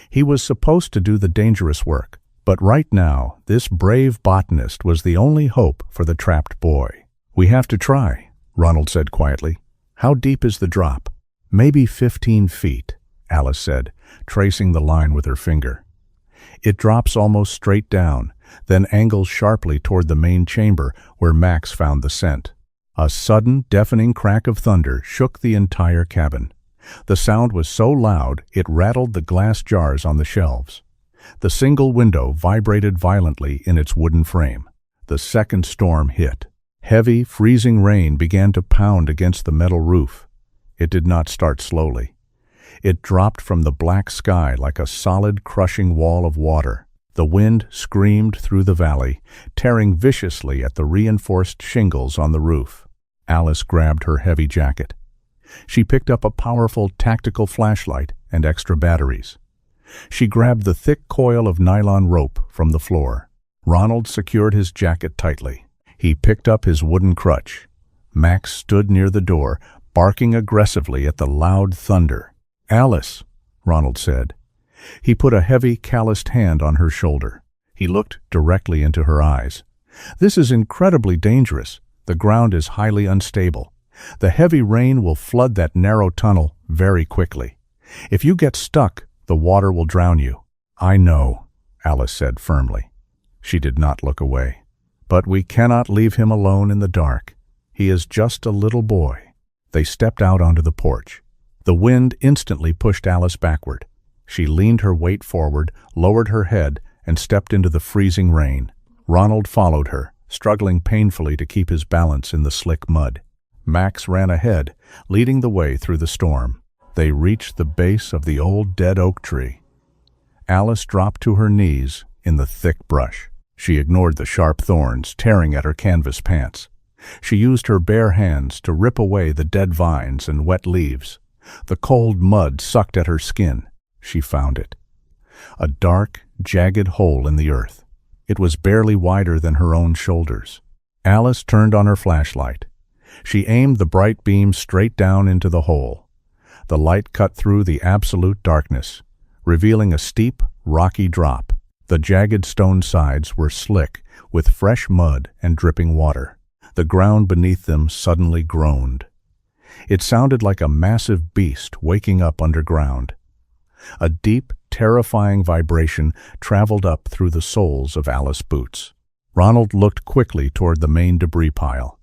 He was supposed to do the dangerous work, but right now, this brave botanist was the only hope for the trapped boy. "We have to try," Ronald said quietly. "How deep is the drop?" "Maybe 15 feet, Alice said, tracing the line with her finger. "It drops almost straight down, then angles sharply toward the main chamber where Max found the scent." A sudden, deafening crack of thunder shook the entire cabin. The sound was so loud it rattled the glass jars on the shelves. The single window vibrated violently in its wooden frame. The second storm hit. Heavy, freezing rain began to pound against the metal roof. It did not start slowly. It dropped from the black sky like a solid, crushing wall of water. The wind screamed through the valley, tearing viciously at the reinforced shingles on the roof. Alice grabbed her heavy jacket. She picked up a powerful tactical flashlight and extra batteries. She grabbed the thick coil of nylon rope from the floor. Ronald secured his jacket tightly. He picked up his wooden crutch. Max stood near the door, barking aggressively at the loud thunder. "Alice," Ronald said. He put a heavy, calloused hand on her shoulder. He looked directly into her eyes. "This is incredibly dangerous. The ground is highly unstable. The heavy rain will flood that narrow tunnel very quickly. If you get stuck, the water will drown you." "I know," Alice said firmly. She did not look away. "But we cannot leave him alone in the dark. He is just a little boy." They stepped out onto the porch. The wind instantly pushed Alice backward. She leaned her weight forward, lowered her head, and stepped into the freezing rain. Ronald followed her, struggling painfully to keep his balance in the slick mud. Max ran ahead, leading the way through the storm. They reached the base of the old dead oak tree. Alice dropped to her knees in the thick brush. She ignored the sharp thorns tearing at her canvas pants. She used her bare hands to rip away the dead vines and wet leaves. The cold mud sucked at her skin. She found it. A dark, jagged hole in the earth. It was barely wider than her own shoulders. Alice turned on her flashlight. She aimed the bright beam straight down into the hole. The light cut through the absolute darkness, revealing a steep, rocky drop. The jagged stone sides were slick with fresh mud and dripping water. The ground beneath them suddenly groaned. It sounded like a massive beast waking up underground. A deep, terrifying vibration traveled up through the soles of Alice's boots. Ronald looked quickly toward the main debris pile.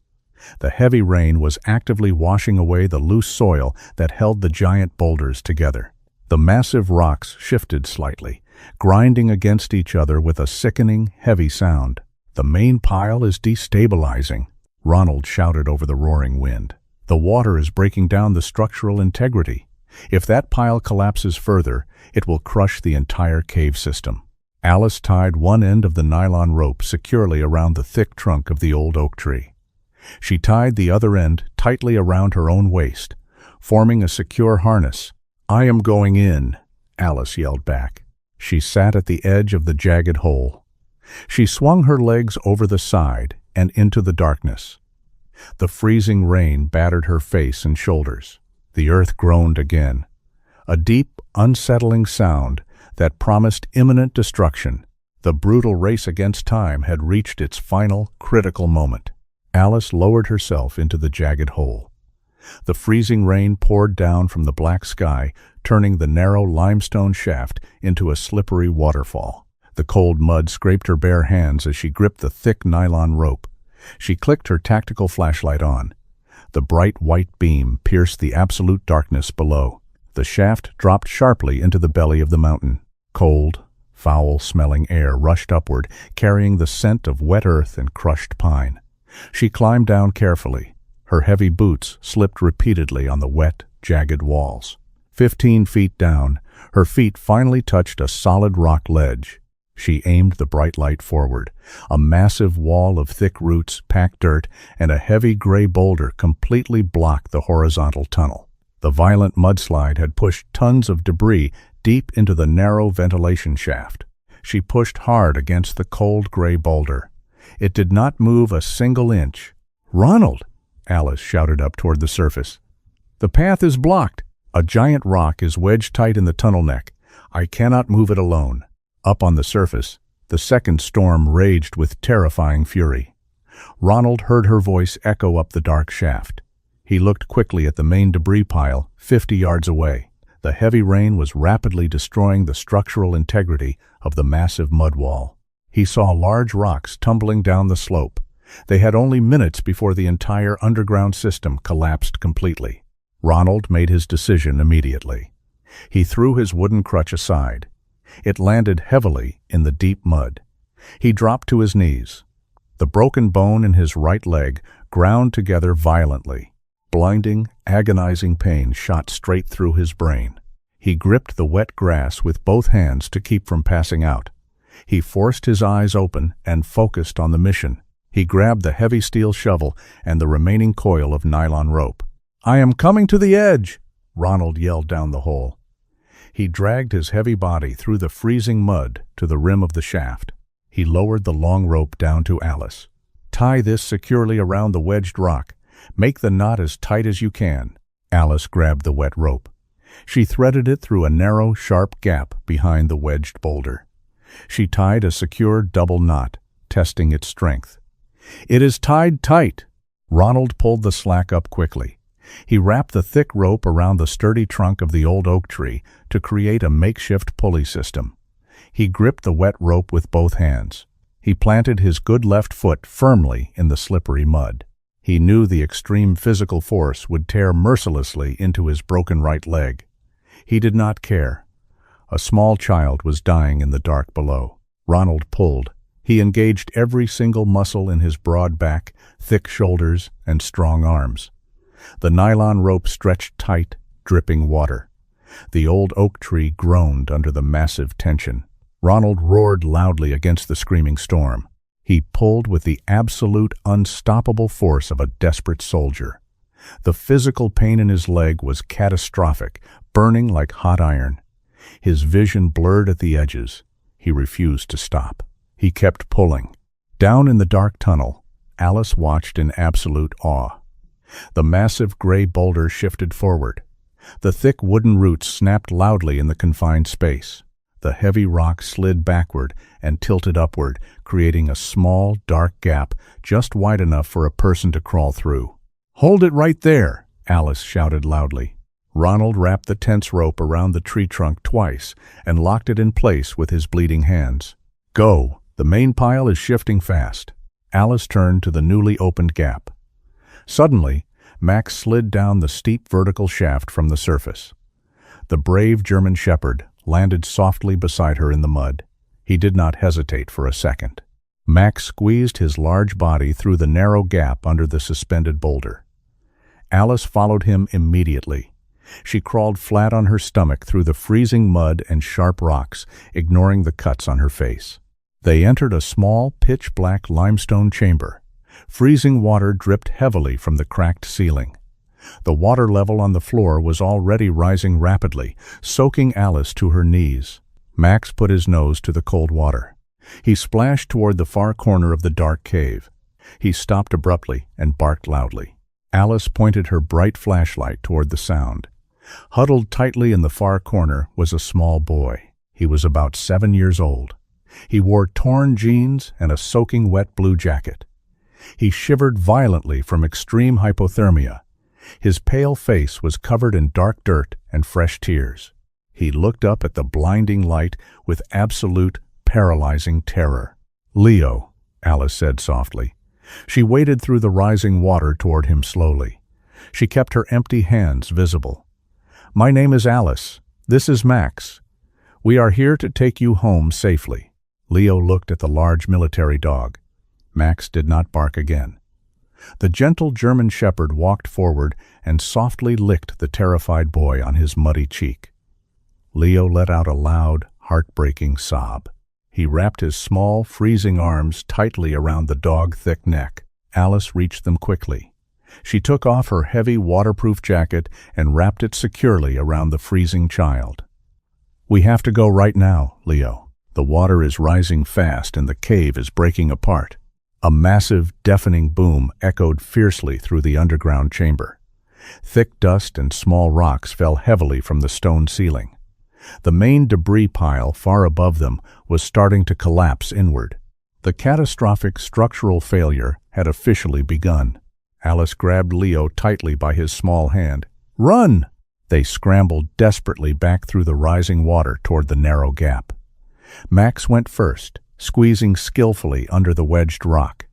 The heavy rain was actively washing away the loose soil that held the giant boulders together. The massive rocks shifted slightly, grinding against each other with a sickening, heavy sound. "The main pile is destabilizing," Ronald shouted over the roaring wind. "The water is breaking down the structural integrity. If that pile collapses further, it will crush the entire cave system." Alice tied one end of the nylon rope securely around the thick trunk of the old oak tree. She tied the other end tightly around her own waist, forming a secure harness. "I am going in," Alice yelled back. She sat at the edge of the jagged hole. She swung her legs over the side and into the darkness. The freezing rain battered her face and shoulders. The earth groaned again. A deep, unsettling sound that promised imminent destruction. The brutal race against time had reached its final, critical moment. Alice lowered herself into the jagged hole. The freezing rain poured down from the black sky, turning the narrow limestone shaft into a slippery waterfall. The cold mud scraped her bare hands as she gripped the thick nylon rope. She clicked her tactical flashlight on. The bright white beam pierced the absolute darkness below. The shaft dropped sharply into the belly of the mountain. Cold, foul-smelling air rushed upward, carrying the scent of wet earth and crushed pine. She climbed down carefully. Her heavy boots slipped repeatedly on the wet, jagged walls. 15 feet down, her feet finally touched a solid rock ledge. She aimed the bright light forward. A massive wall of thick roots, packed dirt, and a heavy gray boulder completely blocked the horizontal tunnel. The violent mudslide had pushed tons of debris deep into the narrow ventilation shaft. She pushed hard against the cold gray boulder. It did not move a single inch. "Ronald!" Alice shouted up toward the surface. "The path is blocked. A giant rock is wedged tight in the tunnel neck. I cannot move it alone." Up on the surface, the second storm raged with terrifying fury. Ronald heard her voice echo up the dark shaft. He looked quickly at the main debris pile 50 yards away. The heavy rain was rapidly destroying the structural integrity of the massive mud wall. He saw large rocks tumbling down the slope. They had only minutes before the entire underground system collapsed completely. Ronald made his decision immediately. He threw his wooden crutch aside. It landed heavily in the deep mud. He dropped to his knees. The broken bone in his right leg ground together violently. Blinding, agonizing pain shot straight through his brain. He gripped the wet grass with both hands to keep from passing out. He forced his eyes open and focused on the mission. He grabbed the heavy steel shovel and the remaining coil of nylon rope. "I am coming to the edge!" Ronald yelled down the hole. He dragged his heavy body through the freezing mud to the rim of the shaft. He lowered the long rope down to Alice. "Tie this securely around the wedged rock. Make the knot as tight as you can." Alice grabbed the wet rope. She threaded it through a narrow, sharp gap behind the wedged boulder. She tied a secure double knot, testing its strength. "It is tied tight." Ronald pulled the slack up quickly. He wrapped the thick rope around the sturdy trunk of the old oak tree to create a makeshift pulley system. He gripped the wet rope with both hands. He planted his good left foot firmly in the slippery mud. He knew the extreme physical force would tear mercilessly into his broken right leg. He did not care. A small child was dying in the dark below. Ronald pulled. He engaged every single muscle in his broad back, thick shoulders, and strong arms. The nylon rope stretched tight, dripping water. The old oak tree groaned under the massive tension. Ronald roared loudly against the screaming storm. He pulled with the absolute, unstoppable force of a desperate soldier. The physical pain in his leg was catastrophic, burning like hot iron. His vision blurred at the edges. He refused to stop. He kept pulling. Down in the dark tunnel, Alice watched in absolute awe. The massive gray boulder shifted forward. The thick wooden roots snapped loudly in the confined space. The heavy rock slid backward and tilted upward, creating a small, dark gap just wide enough for a person to crawl through. "Hold it right there!" Alice shouted loudly. Ronald wrapped the tense rope around the tree trunk twice and locked it in place with his bleeding hands. "Go! The main pile is shifting fast." Alice turned to the newly opened gap. Suddenly, Max slid down the steep vertical shaft from the surface. The brave German shepherd landed softly beside her in the mud. He did not hesitate for a second. Max squeezed his large body through the narrow gap under the suspended boulder. Alice followed him immediately. She crawled flat on her stomach through the freezing mud and sharp rocks, ignoring the cuts on her face. They entered a small, pitch-black limestone chamber. Freezing water dripped heavily from the cracked ceiling. The water level on the floor was already rising rapidly, soaking Alice to her knees. Max put his nose to the cold water. He splashed toward the far corner of the dark cave. He stopped abruptly and barked loudly. Alice pointed her bright flashlight toward the sound. Huddled tightly in the far corner was a small boy. He was about 7 years old. He wore torn jeans and a soaking wet blue jacket. He shivered violently from extreme hypothermia. His pale face was covered in dark dirt and fresh tears. He looked up at the blinding light with absolute, paralyzing terror. "Leo," Alice said softly. She waded through the rising water toward him slowly. She kept her empty hands visible. "My name is Alice. This is Max. We are here to take you home safely." Leo looked at the large military dog. Max did not bark again. The gentle German shepherd walked forward and softly licked the terrified boy on his muddy cheek. Leo let out a loud, heartbreaking sob. He wrapped his small, freezing arms tightly around the dog-thick neck. Alice reached them quickly. She took off her heavy waterproof jacket and wrapped it securely around the freezing child. "We have to go right now, Leo. The water is rising fast and the cave is breaking apart." A massive, deafening boom echoed fiercely through the underground chamber. Thick dust and small rocks fell heavily from the stone ceiling. The main debris pile far above them was starting to collapse inward. The catastrophic structural failure had officially begun. Alice grabbed Leo tightly by his small hand. "Run!" They scrambled desperately back through the rising water toward the narrow gap. Max went first, squeezing skillfully under the wedged rock.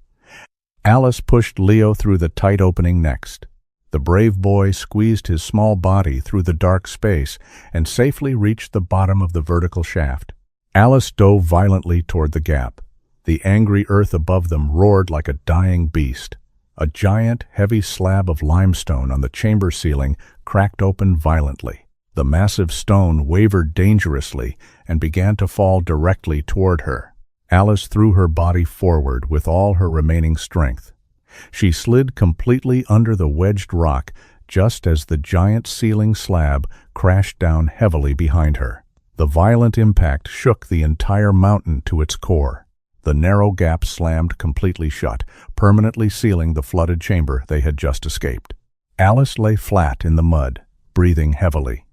Alice pushed Leo through the tight opening next. The brave boy squeezed his small body through the dark space and safely reached the bottom of the vertical shaft. Alice dove violently toward the gap. The angry earth above them roared like a dying beast. A giant, heavy slab of limestone on the chamber ceiling cracked open violently. The massive stone wavered dangerously and began to fall directly toward her. Alice threw her body forward with all her remaining strength. She slid completely under the wedged rock just as the giant ceiling slab crashed down heavily behind her. The violent impact shook the entire mountain to its core. The narrow gap slammed completely shut, permanently sealing the flooded chamber they had just escaped. Alice lay flat in the mud, breathing heavily.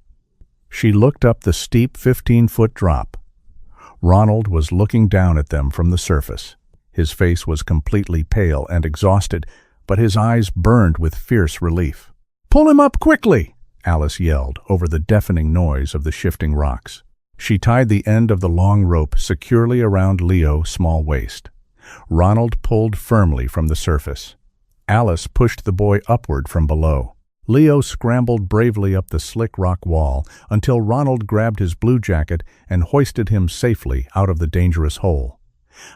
She looked up the steep 15-foot drop. Ronald was looking down at them from the surface. His face was completely pale and exhausted, but his eyes burned with fierce relief. "Pull him up quickly!" Alice yelled over the deafening noise of the shifting rocks. She tied the end of the long rope securely around Leo's small waist. Ronald pulled firmly from the surface. Alice pushed the boy upward from below. Leo scrambled bravely up the slick rock wall until Ronald grabbed his blue jacket and hoisted him safely out of the dangerous hole.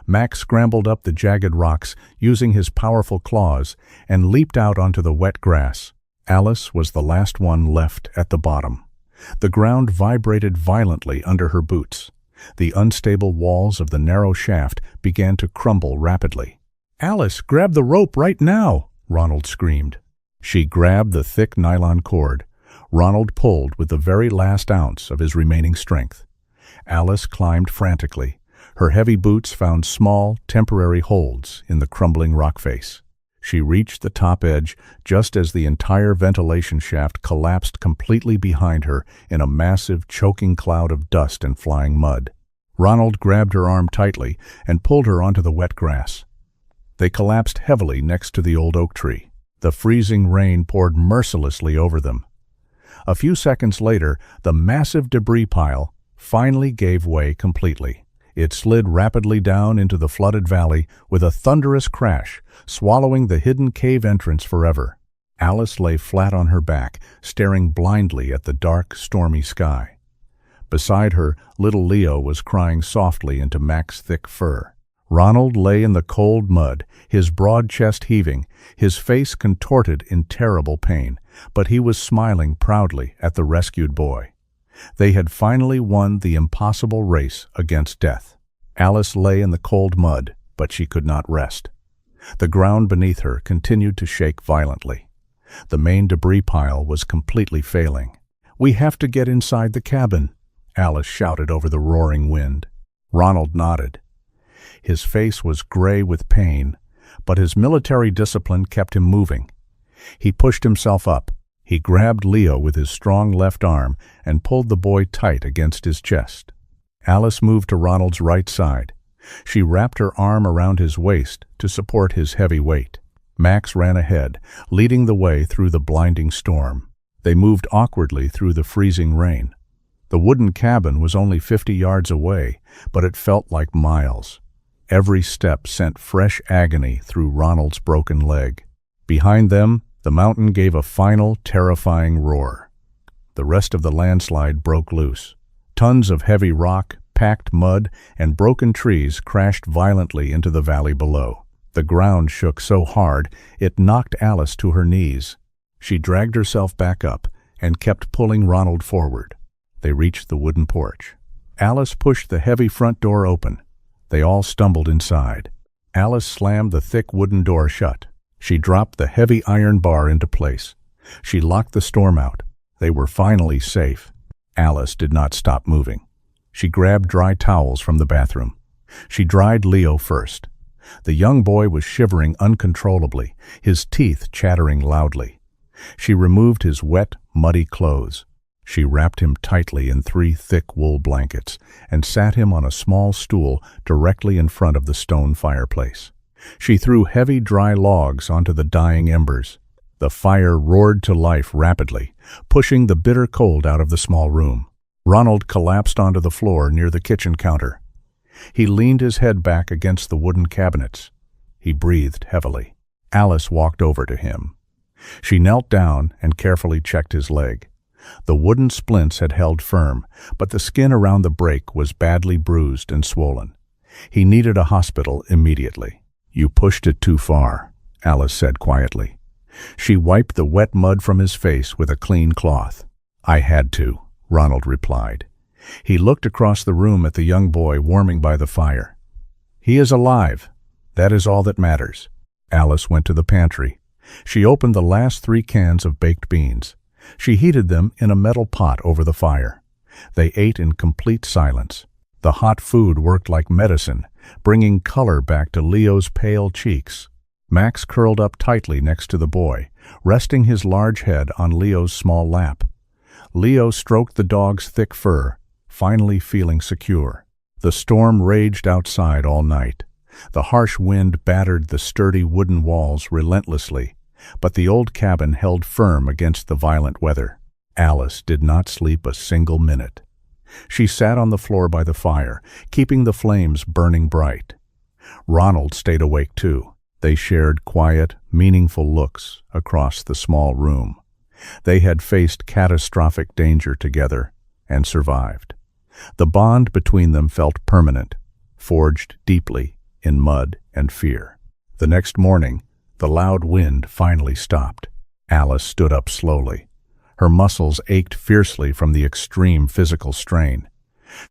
Max scrambled up the jagged rocks using his powerful claws and leaped out onto the wet grass. Alice was the last one left at the bottom. The ground vibrated violently under her boots. The unstable walls of the narrow shaft began to crumble rapidly. "Alice, grab the rope right now!" Ronald screamed. She grabbed the thick nylon cord. Ronald pulled with the very last ounce of his remaining strength. Alice climbed frantically. Her heavy boots found small, temporary holds in the crumbling rock face. She reached the top edge just as the entire ventilation shaft collapsed completely behind her in a massive, choking cloud of dust and flying mud. Ronald grabbed her arm tightly and pulled her onto the wet grass. They collapsed heavily next to the old oak tree. The freezing rain poured mercilessly over them. A few seconds later, the massive debris pile finally gave way completely. It slid rapidly down into the flooded valley with a thunderous crash, swallowing the hidden cave entrance forever. Alice lay flat on her back, staring blindly at the dark, stormy sky. Beside her, little Leo was crying softly into Mac's thick fur. Ronald lay in the cold mud, his broad chest heaving, his face contorted in terrible pain, but he was smiling proudly at the rescued boy. They had finally won the impossible race against death. Alice lay in the cold mud, but she could not rest. The ground beneath her continued to shake violently. The main debris pile was completely failing. "We have to get inside the cabin," Alice shouted over the roaring wind. Ronald nodded. His face was gray with pain, but his military discipline kept him moving. He pushed himself up. He grabbed Leo with his strong left arm and pulled the boy tight against his chest. Alice moved to Ronald's right side. She wrapped her arm around his waist to support his heavy weight. Max ran ahead, leading the way through the blinding storm. They moved awkwardly through the freezing rain. The wooden cabin was only 50 yards away, but it felt like miles. Every step sent fresh agony through Ronald's broken leg. Behind them, the mountain gave a final, terrifying roar. The rest of the landslide broke loose. Tons of heavy rock, packed mud, and broken trees crashed violently into the valley below. The ground shook so hard it knocked Alice to her knees. She dragged herself back up and kept pulling Ronald forward. They reached the wooden porch. Alice pushed the heavy front door open. They all stumbled inside. Alice slammed the thick wooden door shut. She dropped the heavy iron bar into place. She locked the storm out. They were finally safe. Alice did not stop moving. She grabbed dry towels from the bathroom. She dried Leo first. The young boy was shivering uncontrollably, his teeth chattering loudly. She removed his wet, muddy clothes. She wrapped him tightly in 3 thick wool blankets and sat him on a small stool directly in front of the stone fireplace. She threw heavy, dry logs onto the dying embers. The fire roared to life rapidly, pushing the bitter cold out of the small room. Ronald collapsed onto the floor near the kitchen counter. He leaned his head back against the wooden cabinets. He breathed heavily. Alice walked over to him. She knelt down and carefully checked his leg. The wooden splints had held firm, but the skin around the break was badly bruised and swollen. He needed a hospital immediately. "You pushed it too far," Alice said quietly. She wiped the wet mud from his face with a clean cloth. "I had to," Ronald replied. He looked across the room at the young boy warming by the fire. "He is alive. That is all that matters." Alice went to the pantry. She opened the last 3 cans of baked beans. She heated them in a metal pot over the fire. They ate in complete silence. The hot food worked like medicine, bringing color back to Leo's pale cheeks. Max curled up tightly next to the boy, resting his large head on Leo's small lap. Leo stroked the dog's thick fur, finally feeling secure. The storm raged outside all night. The harsh wind battered the sturdy wooden walls relentlessly, but the old cabin held firm against the violent weather. Alice did not sleep a single minute. She sat on the floor by the fire, keeping the flames burning bright. Ronald stayed awake too. They shared quiet, meaningful looks across the small room. They had faced catastrophic danger together and survived. The bond between them felt permanent, forged deeply in mud and fear. The next morning, the loud wind finally stopped. Alice stood up slowly. Her muscles ached fiercely from the extreme physical strain.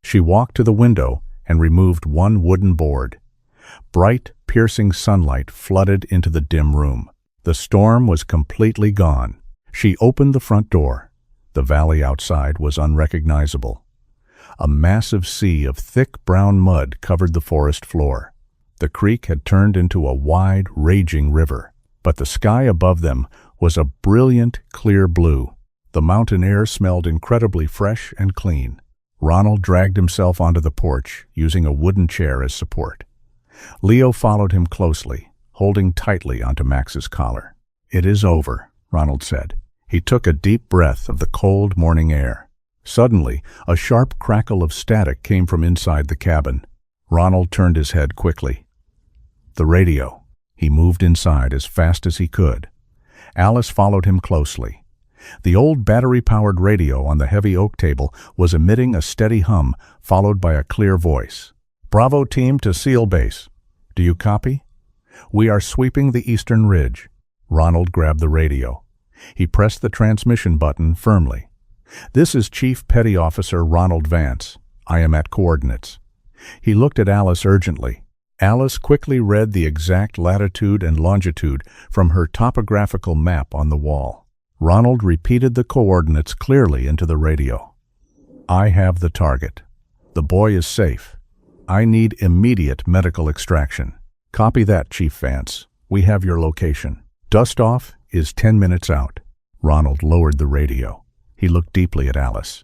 She walked to the window and removed one wooden board. Bright, piercing sunlight flooded into the dim room. The storm was completely gone. She opened the front door. The valley outside was unrecognizable. A massive sea of thick brown mud covered the forest floor. The creek had turned into a wide, raging river, but the sky above them was a brilliant, clear blue. The mountain air smelled incredibly fresh and clean. Ronald dragged himself onto the porch, using a wooden chair as support. Leo followed him closely, holding tightly onto Max's collar. "It is over," Ronald said. He took a deep breath of the cold morning air. Suddenly, a sharp crackle of static came from inside the cabin. Ronald turned his head quickly. The radio. He moved inside as fast as he could. Alice followed him closely. The old battery-powered radio on the heavy oak table was emitting a steady hum, followed by a clear voice. "Bravo team to SEAL base. Do you copy? We are sweeping the eastern ridge." Ronald grabbed the radio. He pressed the transmission button firmly. "This is Chief Petty Officer Ronald Vance. I am at coordinates." He looked at Alice urgently. Alice quickly read the exact latitude and longitude from her topographical map on the wall. Ronald repeated the coordinates clearly into the radio. "I have the target. The boy is safe. I need immediate medical extraction." "Copy that, Chief Vance. We have your location. Dust-off is 10 minutes out." Ronald lowered the radio. He looked deeply at Alice.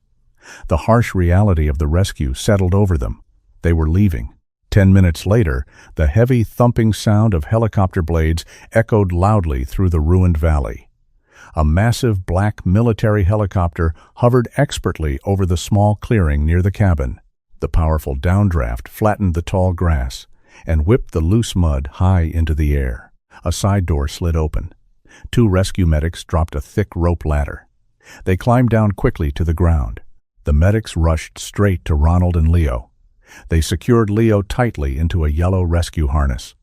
The harsh reality of the rescue settled over them. They were leaving. 10 minutes later, the heavy thumping sound of helicopter blades echoed loudly through the ruined valley. A massive black military helicopter hovered expertly over the small clearing near the cabin. The powerful downdraft flattened the tall grass and whipped the loose mud high into the air. A side door slid open. 2 rescue medics dropped a thick rope ladder. They climbed down quickly to the ground. The medics rushed straight to Ronald and Leo. They secured Leo tightly into a yellow rescue harness.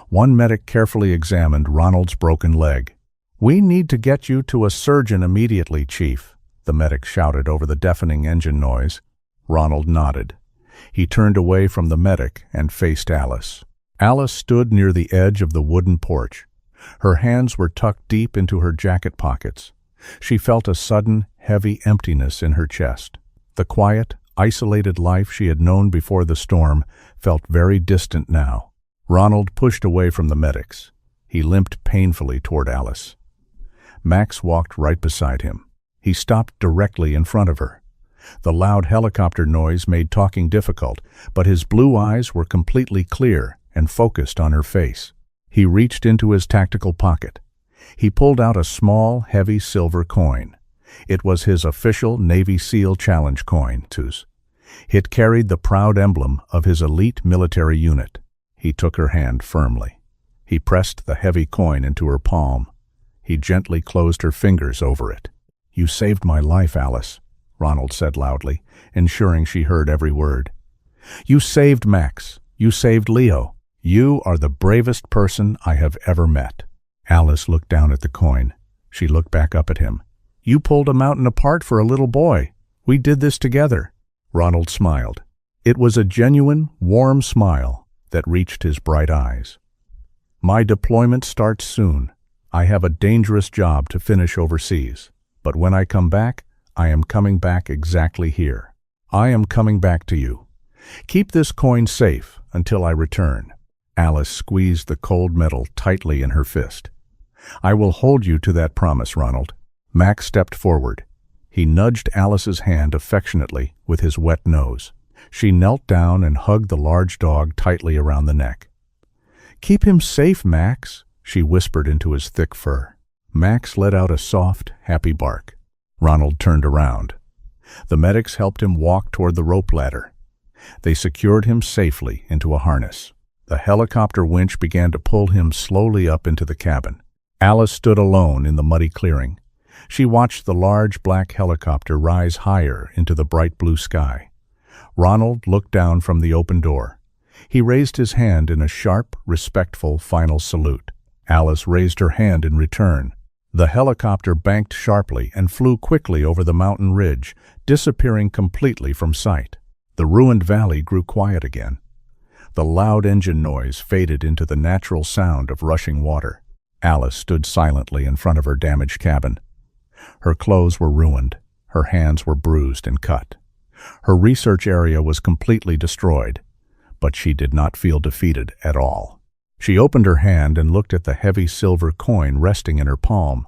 One medic carefully examined Ronald's broken leg. "We need to get you to a surgeon immediately, Chief," the medic shouted over the deafening engine noise. Ronald nodded. He turned away from the medic and faced Alice. Alice stood near the edge of the wooden porch. Her hands were tucked deep into her jacket pockets. She felt a sudden, heavy emptiness in her chest. The quiet, isolated life she had known before the storm felt very distant now. Ronald pushed away from the medics. He limped painfully toward Alice. Max walked right beside him. He stopped directly in front of her. The loud helicopter noise made talking difficult, but his blue eyes were completely clear and focused on her face. He reached into his tactical pocket. He pulled out a small, heavy silver coin. It was his official Navy SEAL Challenge coin, too. It carried the proud emblem of his elite military unit. He took her hand firmly. He pressed the heavy coin into her palm. He gently closed her fingers over it. "You saved my life, Alice," Ronald said loudly, ensuring she heard every word. "You saved Max. You saved Leo. You are the bravest person I have ever met." Alice looked down at the coin. She looked back up at him. "You pulled a mountain apart for a little boy. We did this together." Ronald smiled. It was a genuine, warm smile that reached his bright eyes. "My deployment starts soon. I have a dangerous job to finish overseas. But when I come back, I am coming back exactly here. I am coming back to you. Keep this coin safe until I return." Alice squeezed the cold metal tightly in her fist. "I will hold you to that promise, Ronald." Max stepped forward. He nudged Alice's hand affectionately with his wet nose. She knelt down and hugged the large dog tightly around the neck. "Keep him safe, Max," she whispered into his thick fur. Max let out a soft, happy bark. Ronald turned around. The medics helped him walk toward the rope ladder. They secured him safely into a harness. The helicopter winch began to pull him slowly up into the cabin. Alice stood alone in the muddy clearing. She watched the large black helicopter rise higher into the bright blue sky. Ronald looked down from the open door. He raised his hand in a sharp, respectful final salute. Alice raised her hand in return. The helicopter banked sharply and flew quickly over the mountain ridge, disappearing completely from sight. The ruined valley grew quiet again. The loud engine noise faded into the natural sound of rushing water. Alice stood silently in front of her damaged cabin. Her clothes were ruined. Her hands were bruised and cut. Her research area was completely destroyed, but she did not feel defeated at all. She opened her hand and looked at the heavy silver coin resting in her palm.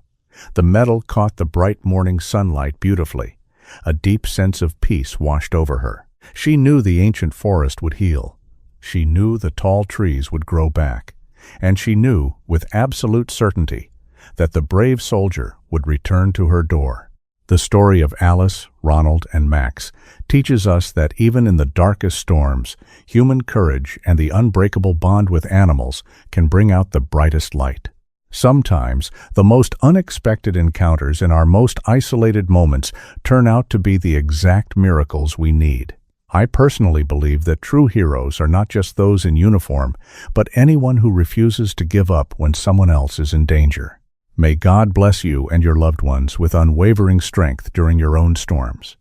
The metal caught the bright morning sunlight beautifully. A deep sense of peace washed over her. She knew the ancient forest would heal. She knew the tall trees would grow back. And she knew, with absolute certainty, that the brave soldier would return to her door. The story of Alice, Ronald, and Max teaches us that even in the darkest storms, human courage and the unbreakable bond with animals can bring out the brightest light. Sometimes, the most unexpected encounters in our most isolated moments turn out to be the exact miracles we need. I personally believe that true heroes are not just those in uniform, but anyone who refuses to give up when someone else is in danger. May God bless you and your loved ones with unwavering strength during your own storms.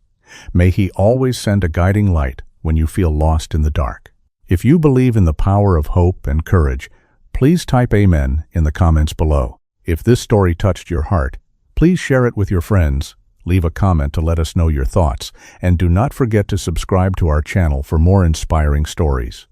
May He always send a guiding light when you feel lost in the dark. If you believe in the power of hope and courage, please type Amen in the comments below. If this story touched your heart, please share it with your friends, leave a comment to let us know your thoughts, and do not forget to subscribe to our channel for more inspiring stories.